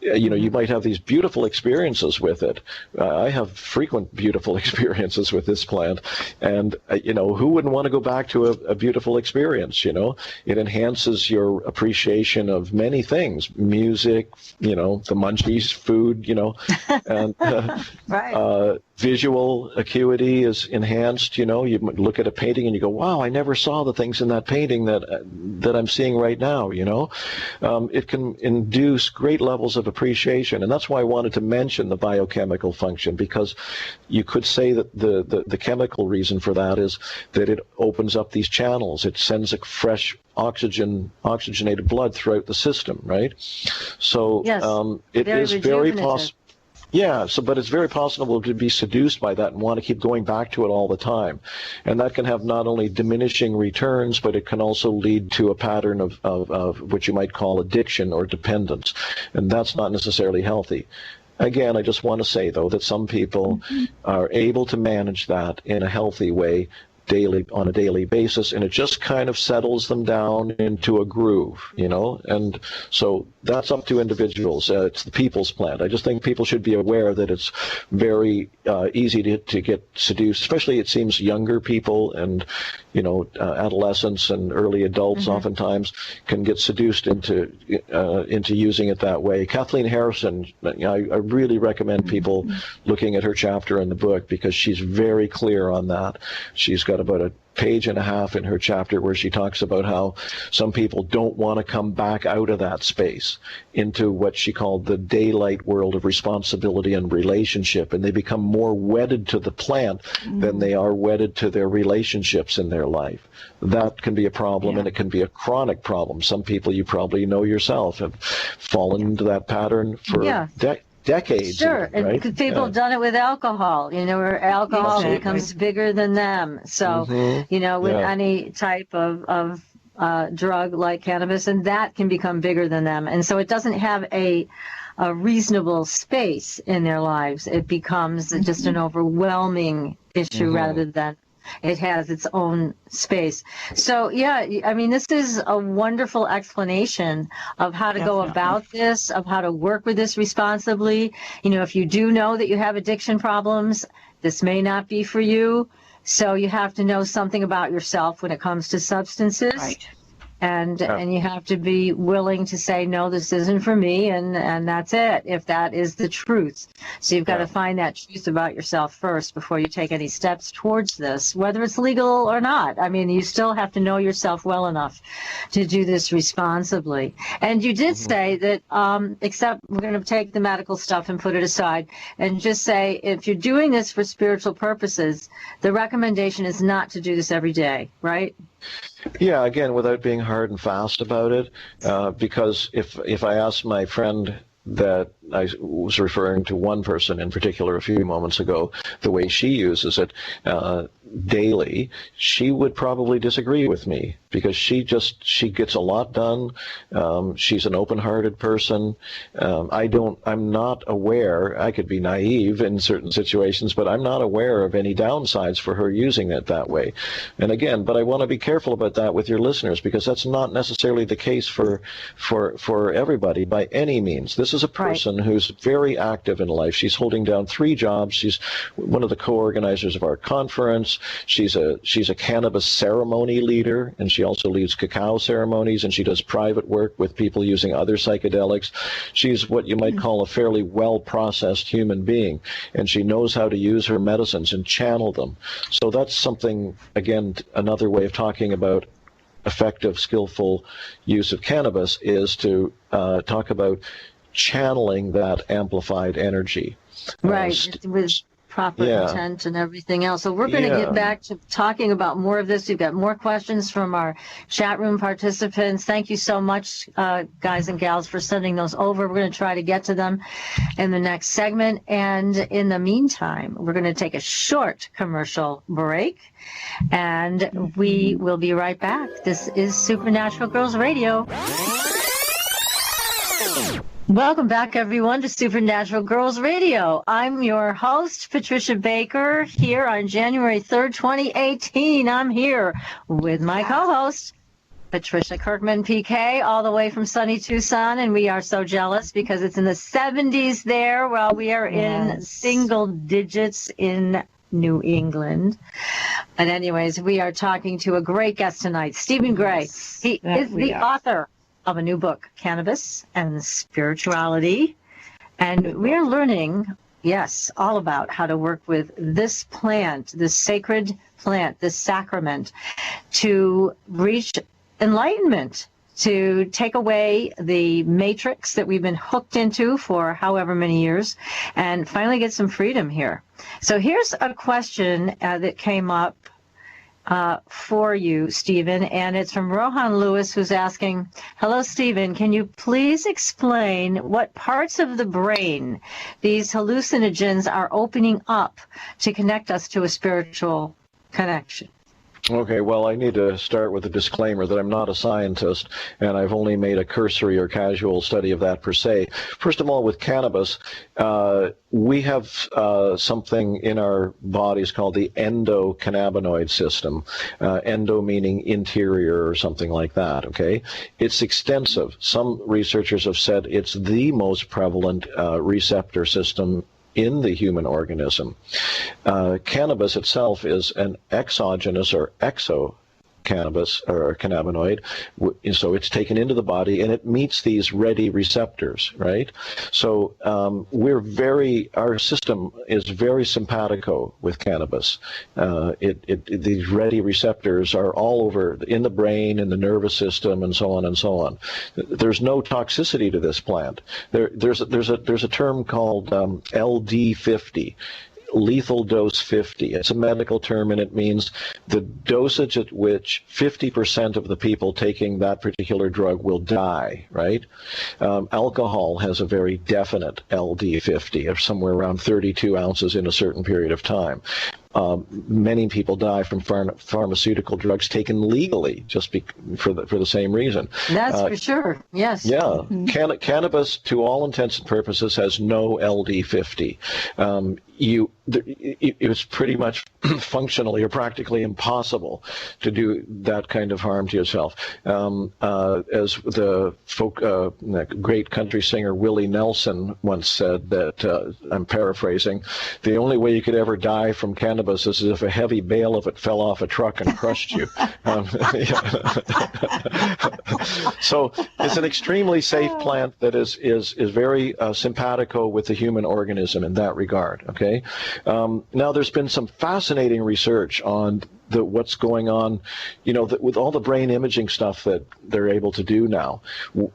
you might have these beautiful experiences with it. I have frequent beautiful experiences with this plant, and who wouldn't want to go back to a beautiful experience? It enhances your appreciation of many things: music, the munchies, food, and Right. Visual acuity is enhanced. You look at a painting and you go, wow, I never saw the things in that painting that I'm seeing right now. It can induce great levels of appreciation, and that's why I wanted to mention the biochemical function, because you could say that the chemical reason for that is that it opens up these channels. It sends a fresh oxygenated blood throughout the system, right? So Yes, it is very rejuvenative. possible. Yeah, but it's very possible to be seduced by that and want to keep going back to it all the time. And that can have not only diminishing returns, but it can also lead to a pattern of what you might call addiction or dependence. And that's not necessarily healthy. Again, I just want to say, though, that some people are able to manage that in a healthy way on a daily basis, and it just kind of settles them down into a groove, and so that's up to individuals. It's the people's plant. I just think people should be aware that it's very easy to get seduced, especially it seems younger people and adolescents and early adults oftentimes can get seduced into using it that way. Kathleen Harrison, I really recommend people looking at her chapter in the book because she's very clear on that. She's got about a page and a half in her chapter where she talks about how some people don't want to come back out of that space into what she called the daylight world of responsibility and relationship, and they become more wedded to the plant than they are wedded to their relationships in their life. That can be a problem, and it can be a chronic problem. Some people, you probably know yourself, have fallen into that pattern for decades. Sure, even, right? and people have done it with alcohol, where alcohol becomes bigger than them. So, with any type of drug like cannabis, and that can become bigger than them. And so it doesn't have a reasonable space in their lives. It becomes just an overwhelming issue rather than it has its own space. So, this is a wonderful explanation of how to go about this, of how to work with this responsibly. If you do know that you have addiction problems, this may not be for you. So you have to know something about yourself when it comes to substances. Right. And you have to be willing to say, no, this isn't for me, and that's it, if that is the truth. So you've got to find that truth about yourself first before you take any steps towards this, whether it's legal or not. I mean, you still have to know yourself well enough to do this responsibly. And you did say that, except we're going to take the medical stuff and put it aside, and just say, if you're doing this for spiritual purposes, the recommendation is not to do this every day, right? Yeah, again, without being hard and fast about it, because if I ask my friend that I was referring to one person in particular a few moments ago, the way she uses it daily, she would probably disagree with me because she gets a lot done. She's an open-hearted person. I'm not aware, I could be naive in certain situations, but I'm not aware of any downsides for her using it that way. And again, but I want to be careful about that with your listeners because that's not necessarily the case for everybody by any means. This is a person who's very active in life. She's holding down 3 jobs. She's one of the co-organizers of our conference. She's a cannabis ceremony leader, and she also leads cacao ceremonies, and she does private work with people using other psychedelics. She's what you might call a fairly well-processed human being, and she knows how to use her medicines and channel them. So that's something, again, another way of talking about effective, skillful use of cannabis is to talk about channeling that amplified energy. Right, with proper intent and everything else. So we're going to get back to talking about more of this. We've got more questions from our chat room participants. Thank you so much, guys and gals, for sending those over. We're going to try to get to them in the next segment. And in the meantime, we're going to take a short commercial break, and we will be right back. This is Supernatural Girls Radio. Welcome back, everyone, to Supernatural Girls Radio. I'm your host, Patricia Baker, here on January 3rd, 2018. I'm here with my co-host, Patricia Kirkman, PK, all the way from sunny Tucson, and we are so jealous because it's in the 70s there, while we are in single digits in New England. But anyways, we are talking to a great guest tonight, Stephen Gray. He is the author of a new book, Cannabis and Spirituality. And we're learning, all about how to work with this plant, this sacred plant, this sacrament, to reach enlightenment, to take away the matrix that we've been hooked into for however many years, and finally get some freedom here. So here's a question that came up for you, Stephen, and it's from Rohan Lewis, who's asking, hello, Stephen, can you please explain what parts of the brain these hallucinogens are opening up to connect us to a spiritual connection? Okay, well, I need to start with a disclaimer that I'm not a scientist, and I've only made a cursory or casual study of that per se. First of all, with cannabis, we have something in our bodies called the endocannabinoid system, endo meaning interior or something like that, okay? It's extensive. Some researchers have said it's the most prevalent receptor system in the human organism. Cannabis itself is an exogenous or exocannabis or cannabinoid, so it's taken into the body and it meets these ready receptors, right? So our system is very simpatico with cannabis. These ready receptors are all over in the brain, in the nervous system, and so on and so on. There's no toxicity to this plant. There's a term called LD50. Lethal dose 50. It's a medical term, and it means the dosage at which 50% of the people taking that particular drug will die, right? Alcohol has a very definite LD50 of somewhere around 32 ounces in a certain period of time. Many people die from pharmaceutical drugs taken legally just for the same reason. That's for sure. Yes. Yeah. Cannabis, to all intents and purposes, has no LD50. It was pretty much functionally or practically impossible to do that kind of harm to yourself. As the great country singer Willie Nelson once said, that I'm paraphrasing, the only way you could ever die from cannabis is if a heavy bale of it fell off a truck and crushed you. So it's an extremely safe plant that is very simpatico with the human organism in that regard. Okay. Now there's been some fascinating research on what's going on, with all the brain imaging stuff that they're able to do now, with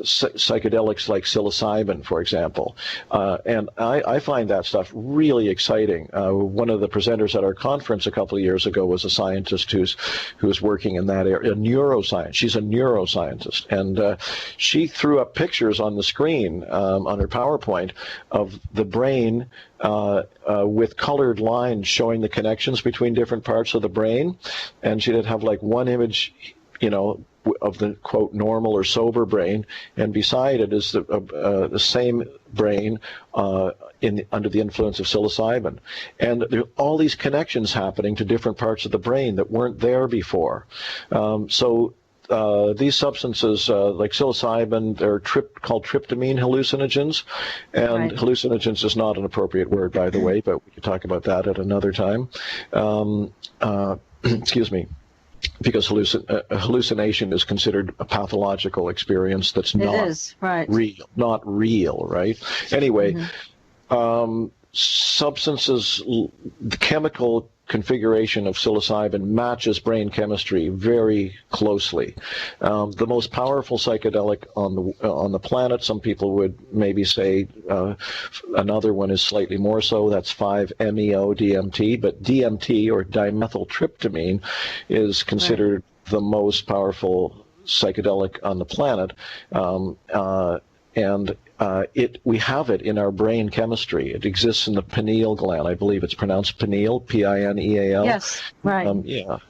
psychedelics like psilocybin, for example. And I find that stuff really exciting. One of the presenters at our conference a couple of years ago was a scientist who's working in that area, neuroscience. She's a neuroscientist, and she threw up pictures on the screen on her PowerPoint of the brain with colored lines showing the connections between different parts of the brain, and she'd have like one image, of the quote normal or sober brain, and beside it is the same brain under the influence of psilocybin, and there are all these connections happening to different parts of the brain that weren't there before. So these substances, like psilocybin, they're called tryptamine hallucinogens, and hallucinogens is not an appropriate word, by the way, but we could talk about that at another time. Excuse me. Because hallucination is considered a pathological experience that's not real, right? Anyway, substances, the chemical configuration of psilocybin matches brain chemistry very closely. The most powerful psychedelic on the planet, some people would maybe say another one is slightly more so, that's 5-MeO-DMT, but DMT, or dimethyltryptamine, is considered the most powerful psychedelic on the planet. We have it in our brain chemistry. It exists in the pineal gland. I believe it's pronounced pineal, P-I-N-E-A-L. Yes, right.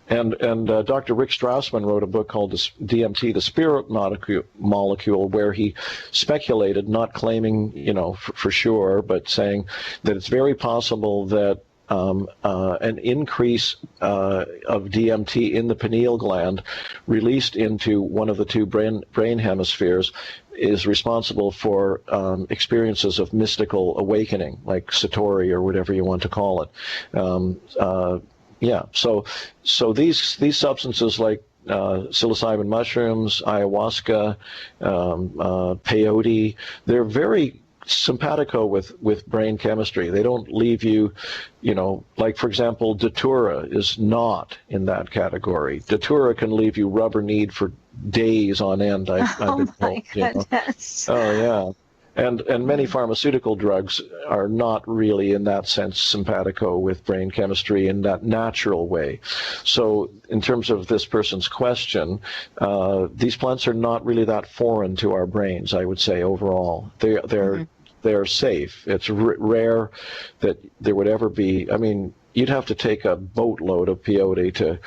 And Dr. Rick Strassman wrote a book called DMT, the Spirit Molecule, where he speculated, not claiming, for sure, but saying that it's very possible that an increase of DMT in the pineal gland released into one of the two brain hemispheres is responsible for experiences of mystical awakening, like Satori or whatever you want to call it. So these substances like psilocybin mushrooms, ayahuasca, peyote, they're very simpatico with brain chemistry. They don't leave you, like, for example, datura is not in that category. Datura can leave you rubber-kneed for days on end. I've been told, goodness. Oh, yeah. And many pharmaceutical drugs are not really, in that sense, simpatico with brain chemistry in that natural way. So in terms of this person's question, these plants are not really that foreign to our brains, I would say, overall. They're safe. It's rare that there would ever be, you'd have to take a boatload of peyote to,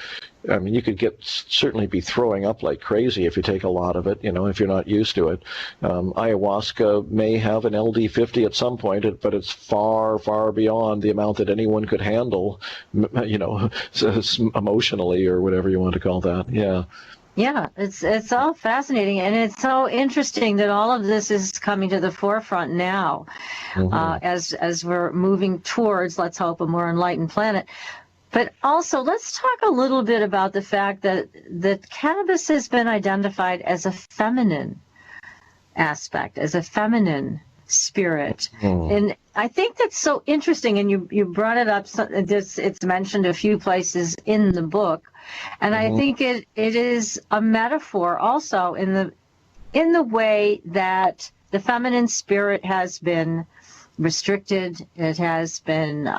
you could certainly be throwing up like crazy if you take a lot of it, if you're not used to it. Ayahuasca may have an LD50 at some point, but it's far, far beyond the amount that anyone could handle, emotionally, or whatever you want to call that. Yeah. Yeah, it's all fascinating, and it's so interesting that all of this is coming to the forefront now, as we're moving towards, let's hope, a more enlightened planet. But also, let's talk a little bit about the fact that cannabis has been identified as a feminine aspect, as a feminine spirit. And I think that's so interesting, and you brought it up. It's mentioned a few places in the book, and I think it is a metaphor also in the way that the feminine spirit has been restricted. It has been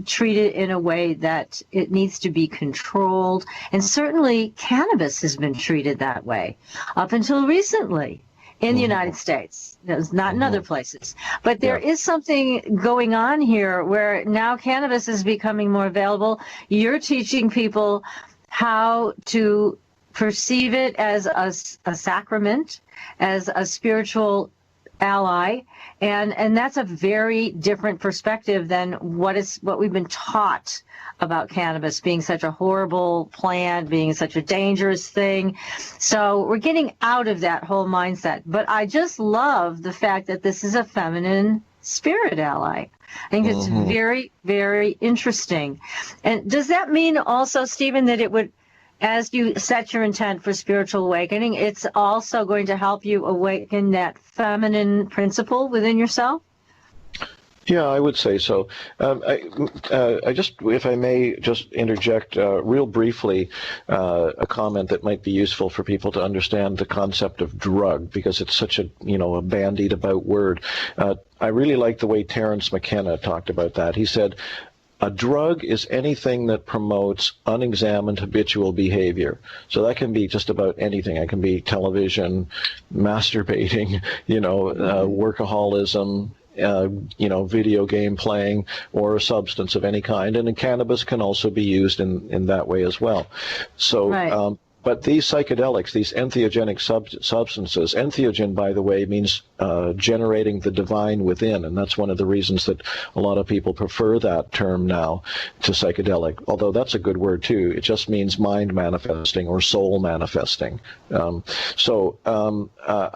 treated in a way that it needs to be controlled, and certainly cannabis has been treated that way up until recently. In the United States, not in other places. But there is something going on here where now cannabis is becoming more available. You're teaching people how to perceive it as a sacrament, as a spiritual ally, and that's a very different perspective than what we've been taught about cannabis being such a horrible plant, being such a dangerous thing. So we're getting out of that whole mindset. But I just love the fact that this is a feminine spirit ally. I think it's very, very interesting. And does that mean also, Stephen, that it would, as you set your intent for spiritual awakening, it's also going to help you awaken that feminine principle within yourself? Yeah, I would say so. I just, if I may, just interject real briefly a comment that might be useful for people to understand the concept of drug, because it's such a a bandied about word. I really like the way Terence McKenna talked about that. He said, a drug is anything that promotes unexamined habitual behavior. So that can be just about anything. It can be television, masturbating, workaholism, video game playing, or a substance of any kind. And cannabis can also be used in that way as well. So But these psychedelics, these entheogenic substances, entheogen, by the way, means generating the divine within, and that's one of the reasons that a lot of people prefer that term now to psychedelic, although that's a good word too. It just means mind manifesting or soul manifesting. I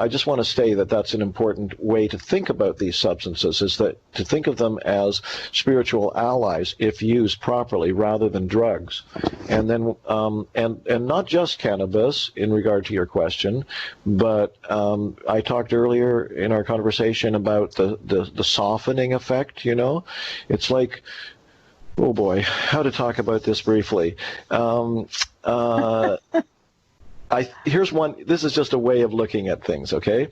just want to say that that's an important way to think about these substances, is that to think of them as spiritual allies if used properly rather than drugs. And then and not just cannabis in regard to your question, but I talked earlier in our conversation about the softening effect. It's like, oh boy, how to talk about this briefly. Here's one. This is just a way of looking at things. Okay,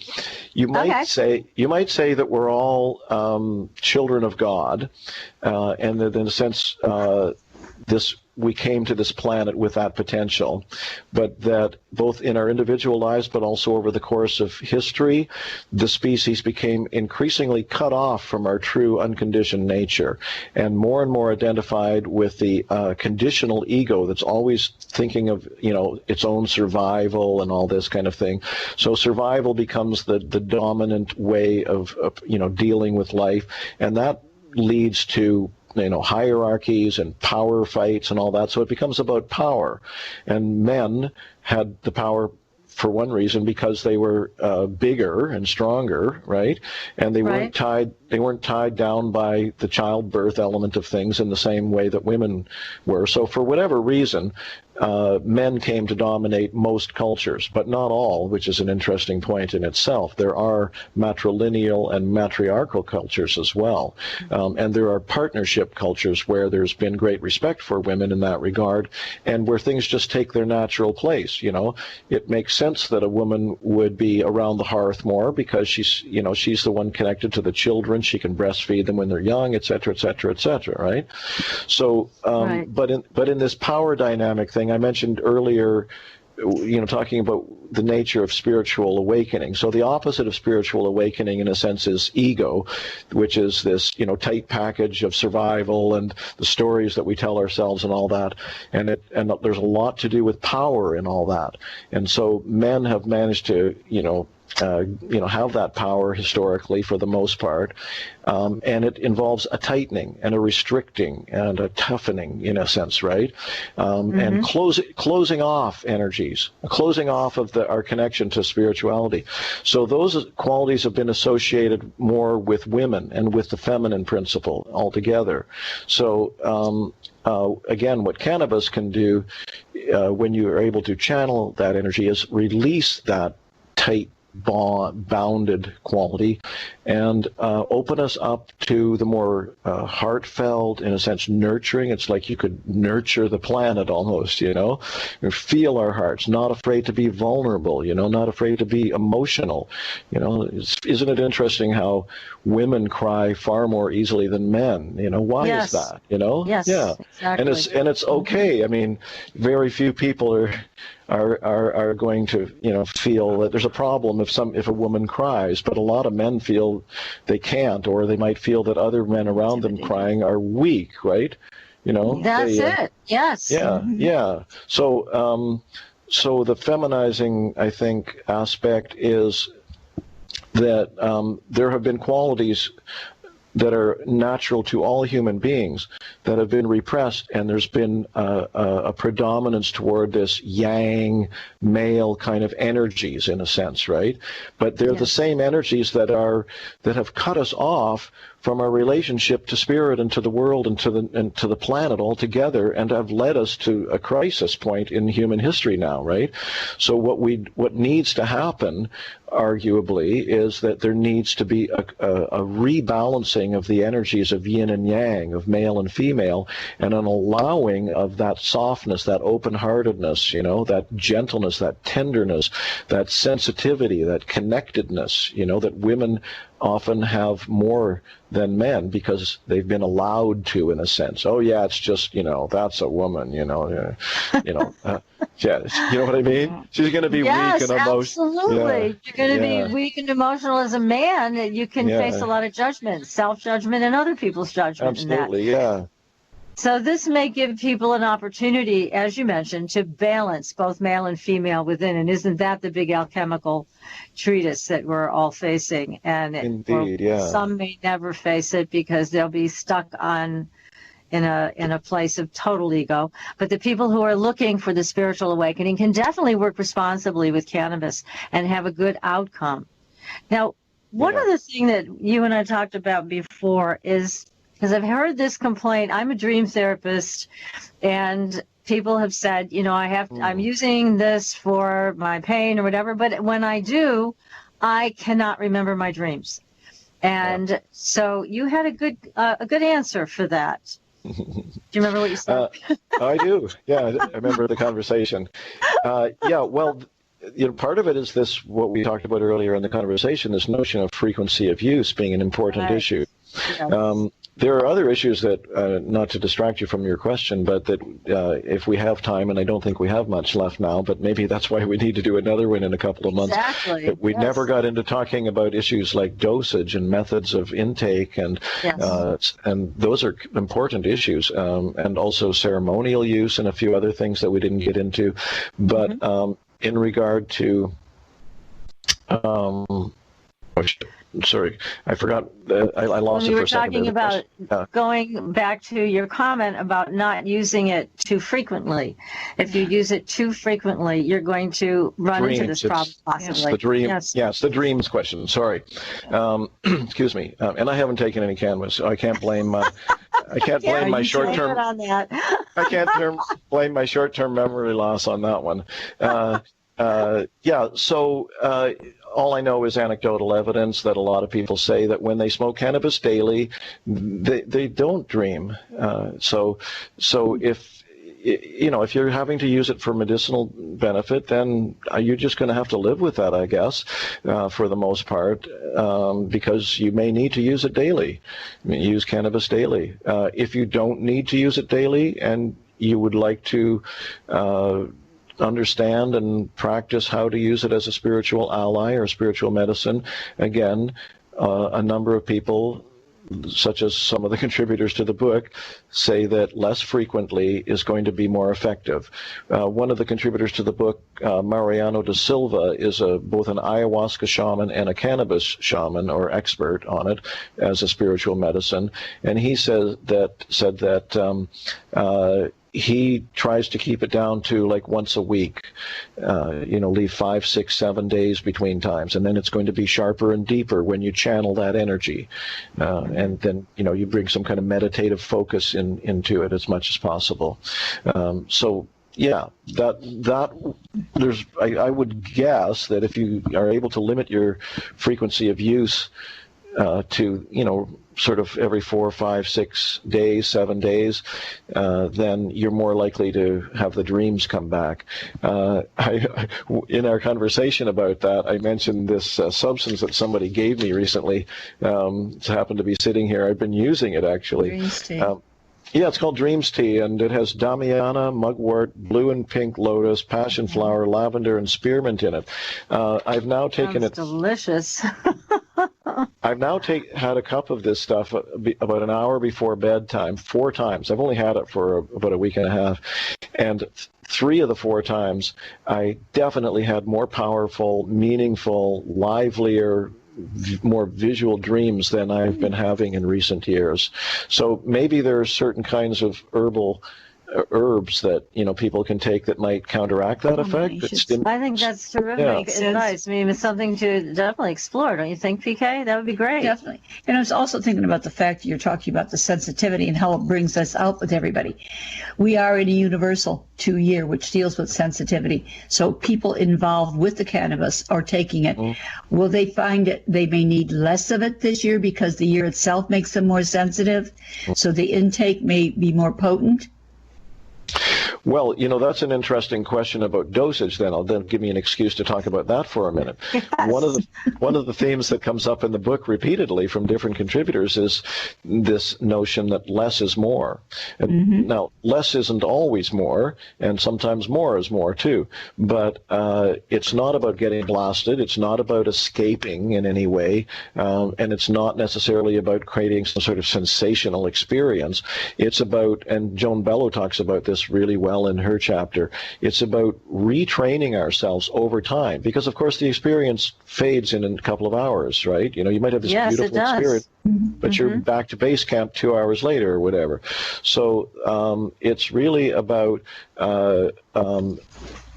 you might say that we're all children of God, and that in a sense, we came to this planet with that potential, but that both in our individual lives, but also over the course of history, the species became increasingly cut off from our true unconditioned nature, and more identified with the conditional ego that's always thinking of its own survival and all this kind of thing. So survival becomes the dominant way of dealing with life, and that leads to hierarchies and power fights and all that. So it becomes about power. And men had the power for one reason, because they were bigger and stronger, right? And they weren't tied down by the childbirth element of things in the same way that women were. So for whatever reason, men came to dominate most cultures, but not all, which is an interesting point in itself. There are matrilineal and matriarchal cultures as well. And there are partnership cultures where there's been great respect for women in that regard, and where things just take their natural place. It makes sense that a woman would be around the hearth more because she's the one connected to the children. She can breastfeed them when they're young, et cetera, right? So, but in this power dynamic thing, I mentioned earlier, talking about the nature of spiritual awakening. So the opposite of spiritual awakening, in a sense, is ego, which is this, tight package of survival and the stories that we tell ourselves and all that. And there's a lot to do with power in all that. And so men have managed to, have that power historically for the most part, and it involves a tightening and a restricting and a toughening in a sense, right? And closing off energies, closing off of our connection to spirituality. So those qualities have been associated more with women and with the feminine principle altogether. So again, what cannabis can do when you are able to channel that energy is release that tight bounded quality and open us up to the more heartfelt, in a sense, nurturing. It's like you could nurture the planet almost, and feel our hearts, not afraid to be vulnerable, not afraid to be emotional. Isn't it interesting how women cry far more easily than men? Why is that? Yes, yeah, exactly. and it's okay. I mean, very few people are going to feel that there's a problem if a woman cries, but a lot of men feel they can't, or they might feel that other men around them crying are weak, right? That's it. Yes. Yeah. So so the feminizing, I think, aspect is that there have been qualities that are natural to all human beings that have been repressed, and there's been a predominance toward this yang male kind of energies in a sense, right? But they're the same energies that have cut us off from our relationship to spirit and to the world and to the planet altogether, and have led us to a crisis point in human history now, right? So what needs to happen, arguably, is that there needs to be a rebalancing of the energies of yin and yang, of male and female, and an allowing of that softness, that open-heartedness, that gentleness, that tenderness, that sensitivity, that connectedness, that women often have more than men because they've been allowed to, in a sense. Oh yeah, it's just that's a woman, yeah, you know what I mean? She's going to be weak and emotional. Absolutely. You're going to be weak and emotional as a man. You can face a lot of judgment, self-judgment, and other people's judgment. Absolutely, yeah. So this may give people an opportunity, as you mentioned, to balance both male and female within. And isn't that the big alchemical treatise that we're all facing? And Indeed, yeah. Some may never face it because they'll be stuck in a place of total ego. But the people who are looking for the spiritual awakening can definitely work responsibly with cannabis and have a good outcome. Now, one other thing that you and I talked about before is, because I've heard this complaint, I'm a dream therapist, and people have said, I'm using this for my pain or whatever, but when I do, I cannot remember my dreams. And so you had a good answer for that. Do you remember what you said? I do. Yeah, I remember the conversation. Well, part of it is this, what we talked about earlier in the conversation, this notion of frequency of use being an important issue. Yes. There are other issues that, not to distract you from your question, but that if we have time, and I don't think we have much left now, but maybe that's why we need to do another one in a couple of months. Exactly. We never got into talking about issues like dosage and methods of intake, and those are important issues, and also ceremonial use and a few other things that we didn't get into. But in regard to sorry, I forgot. I lost it for a second. You were talking about going back to your comment about not using it too frequently. If you use it too frequently, you're going to run into this problem possibly. It's the dream. Yes, the dreams question. Sorry. Excuse me. And I haven't taken any cannabis, so I can't blame. I can't blame my short-term. I can't blame my short-term memory loss on that one. So all I know is anecdotal evidence that a lot of people say that when they smoke cannabis daily, they don't dream. So if you're having to use it for medicinal benefit, then you're just going to have to live with that, I guess, for the most part, because you may need to use it daily. Use cannabis daily. If you don't need to use it daily and you would like to understand and practice how to use it as a spiritual ally or spiritual medicine, again, a number of people, such as some of the contributors to the book, say that less frequently is going to be more effective. One of the contributors to the book, Mariano da Silva, is both an ayahuasca shaman and a cannabis shaman or expert on it as a spiritual medicine, and he said that he tries to keep it down to like once a week, leave 5, 6, 7 days between times, and then it's going to be sharper and deeper when you channel that energy, and then you bring some kind of meditative focus into it as much as possible. I would guess that if you are able to limit your frequency of use to sort of every 4, 5, 6 days, 7 days, then you're more likely to have the dreams come back. In our conversation about that, I mentioned this substance that somebody gave me recently. It's happened to be sitting here. I've been using it, actually. Dreams tea. It's called Dreams Tea, and it has damiana, mugwort, blue and pink lotus, passion flower, lavender, and spearmint in it. I've now taken it. Delicious. I've now had a cup of this stuff about an hour before bedtime 4 times. I've only had it for about a week and a half, and 3 of the 4 times I definitely had more powerful, meaningful, livelier, more visual dreams than I've been having in recent years. So maybe there are certain kinds of herbs that people can take that might counteract that effect. I think that's terrific advice. I mean, it's something to definitely explore, don't you think, PK? That would be great. Definitely. And I was also thinking about the fact that you're talking about the sensitivity and how it brings us out with everybody. We are in a universal 2-year which deals with sensitivity. So people involved with the cannabis are taking it. Will they find it they may need less of it this year because the year itself makes them more sensitive? So the intake may be more potent? Well, that's an interesting question about dosage. Then give me an excuse to talk about that for a minute. Yes. One of the themes that comes up in the book repeatedly from different contributors is this notion that less is more. And now, less isn't always more, and sometimes more is more too. But it's not about getting blasted. It's not about escaping in any way, and it's not necessarily about creating some sort of sensational experience. It's about, and Joan Bellow talks about this really well in her chapter, it's about retraining ourselves over time, because of course the experience fades in a couple of hours, right? You might have this beautiful experience, but you're back to base camp 2 hours later or whatever. So it's really about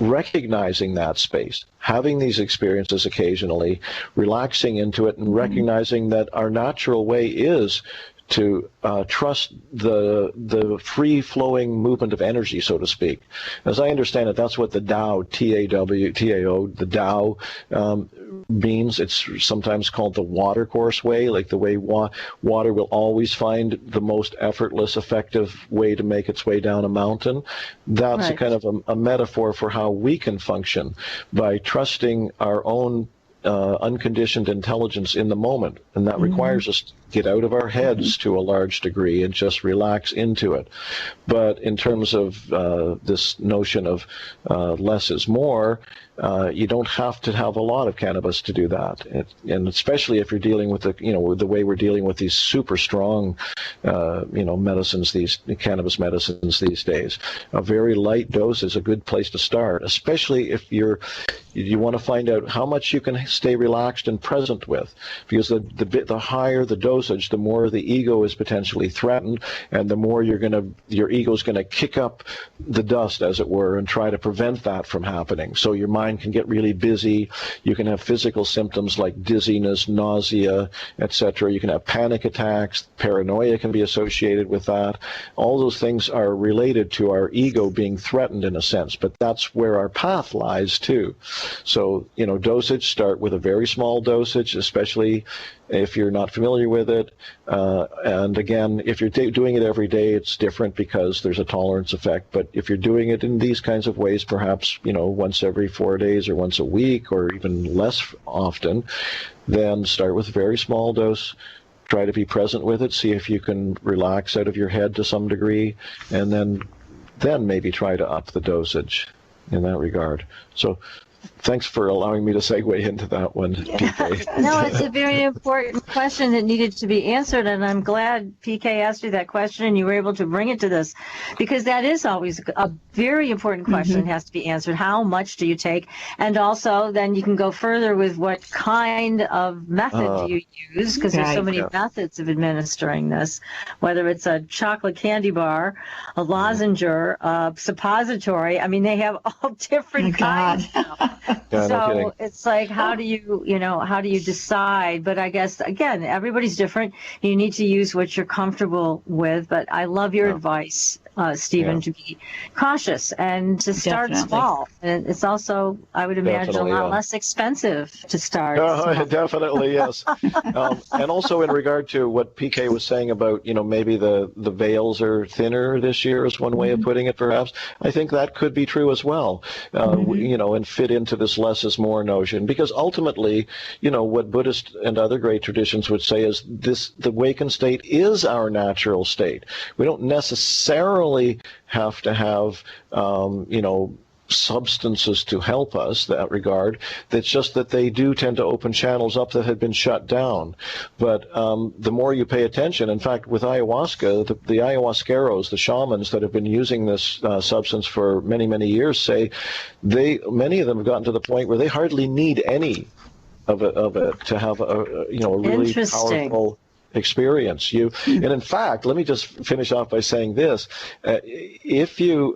recognizing that space, having these experiences occasionally, relaxing into it, and recognizing that our natural way is to trust the free-flowing movement of energy, so to speak. As I understand it, that's what the Tao, T-A-W, the Tao means. It's sometimes called the water course way, like the way water will always find the most effortless, effective way to make its way down a mountain. That's a kind of a metaphor for how we can function by trusting our own unconditioned intelligence in the moment, and that requires us to get out of our heads to a large degree and just relax into it. But in terms of this notion of less is more, you don't have to have a lot of cannabis to do that, and especially if you're dealing with the way we're dealing with these super strong medicines, these cannabis medicines these days. A very light dose is a good place to start, especially if you want to find out how much you can stay relaxed and present with, because the higher the dosage, the more the ego is potentially threatened, and the more your ego is going to kick up the dust, as it were, and try to prevent that from happening. So your mind can get really busy. You can have physical symptoms like dizziness, nausea, etc. You can have panic attacks. Paranoia can be associated with that. All those things are related to our ego being threatened in a sense, but that's where our path lies too. So, dosage, start with a very small dosage, especially if you're not familiar with it. And again, if you're doing it every day, it's different because there's a tolerance effect. But if you're doing it in these kinds of ways, perhaps, once every 4 days or once a week or even less often, then start with a very small dose. Try to be present with it. See if you can relax out of your head to some degree, and then maybe try to up the dosage in that regard. So thanks for allowing me to segue into that one, PK. No, it's a very important question that needed to be answered, and I'm glad PK asked you that question and you were able to bring it to this, because that is always a very important question that has to be answered. How much do you take? And also, then you can go further with what kind of method do you use, because there's so many methods of administering this, whether it's a chocolate candy bar, a lozenge, a suppository. I mean, they have all different kinds now. Yeah, So it's like, how do you decide? But I guess, again, everybody's different. You need to use what you're comfortable with. But I love your advice, Stephen, to be cautious and to start small. And it's also, I would imagine, a lot less expensive to start. Definitely, yes. And also in regard to what PK was saying about, maybe the veils are thinner this year is one way of putting it, perhaps. I think that could be true as well, and fit into this less is more notion. Because ultimately, what Buddhist and other great traditions would say is the awakened state is our natural state. We don't necessarily have to have, substances to help us that regard. That's just that they do tend to open channels up that had been shut down. But the more you pay attention, in fact, with ayahuasca, the ayahuasqueros, the shamans that have been using this substance for many, many years, say many of them have gotten to the point where they hardly need any of it to have a really powerful experience. And in fact, let me just finish off by saying this: if you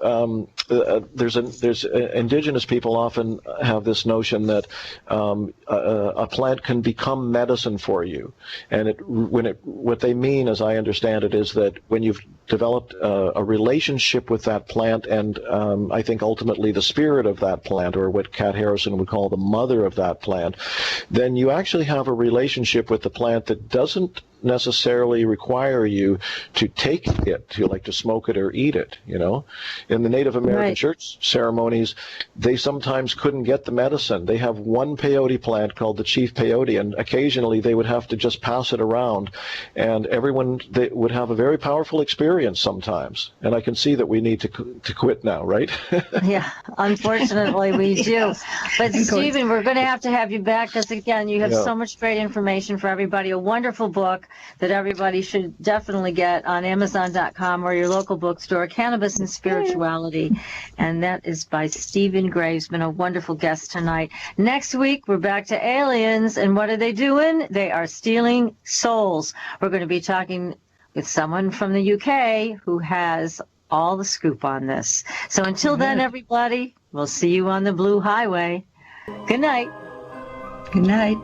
there's indigenous people often have this notion that a plant can become medicine for you, and what they mean, as I understand it, is that when you've developed a relationship with that plant, and I think ultimately the spirit of that plant, or what Kat Harrison would call the mother of that plant, then you actually have a relationship with the plant that doesn't necessarily require you to take it, to smoke it or eat it, In the Native American church ceremonies, they sometimes couldn't get the medicine. They have one peyote plant called the chief peyote, and occasionally they would have to just pass it around, and everyone they would have a very powerful experience sometimes. And I can see that we need to quit now, right? Yeah, unfortunately we do. But Stephen, we're going to have you back, because again, you have so much great information for everybody. A wonderful book that everybody should definitely get on Amazon.com or your local bookstore, Cannabis and Spirituality. And that is by Stephen Gray, who's been a wonderful guest tonight. Next week, we're back to aliens. And what are they doing? They are stealing souls. We're going to be talking with someone from the UK who has all the scoop on this. So until then, everybody, we'll see you on the Blue Highway. Good night. Good night.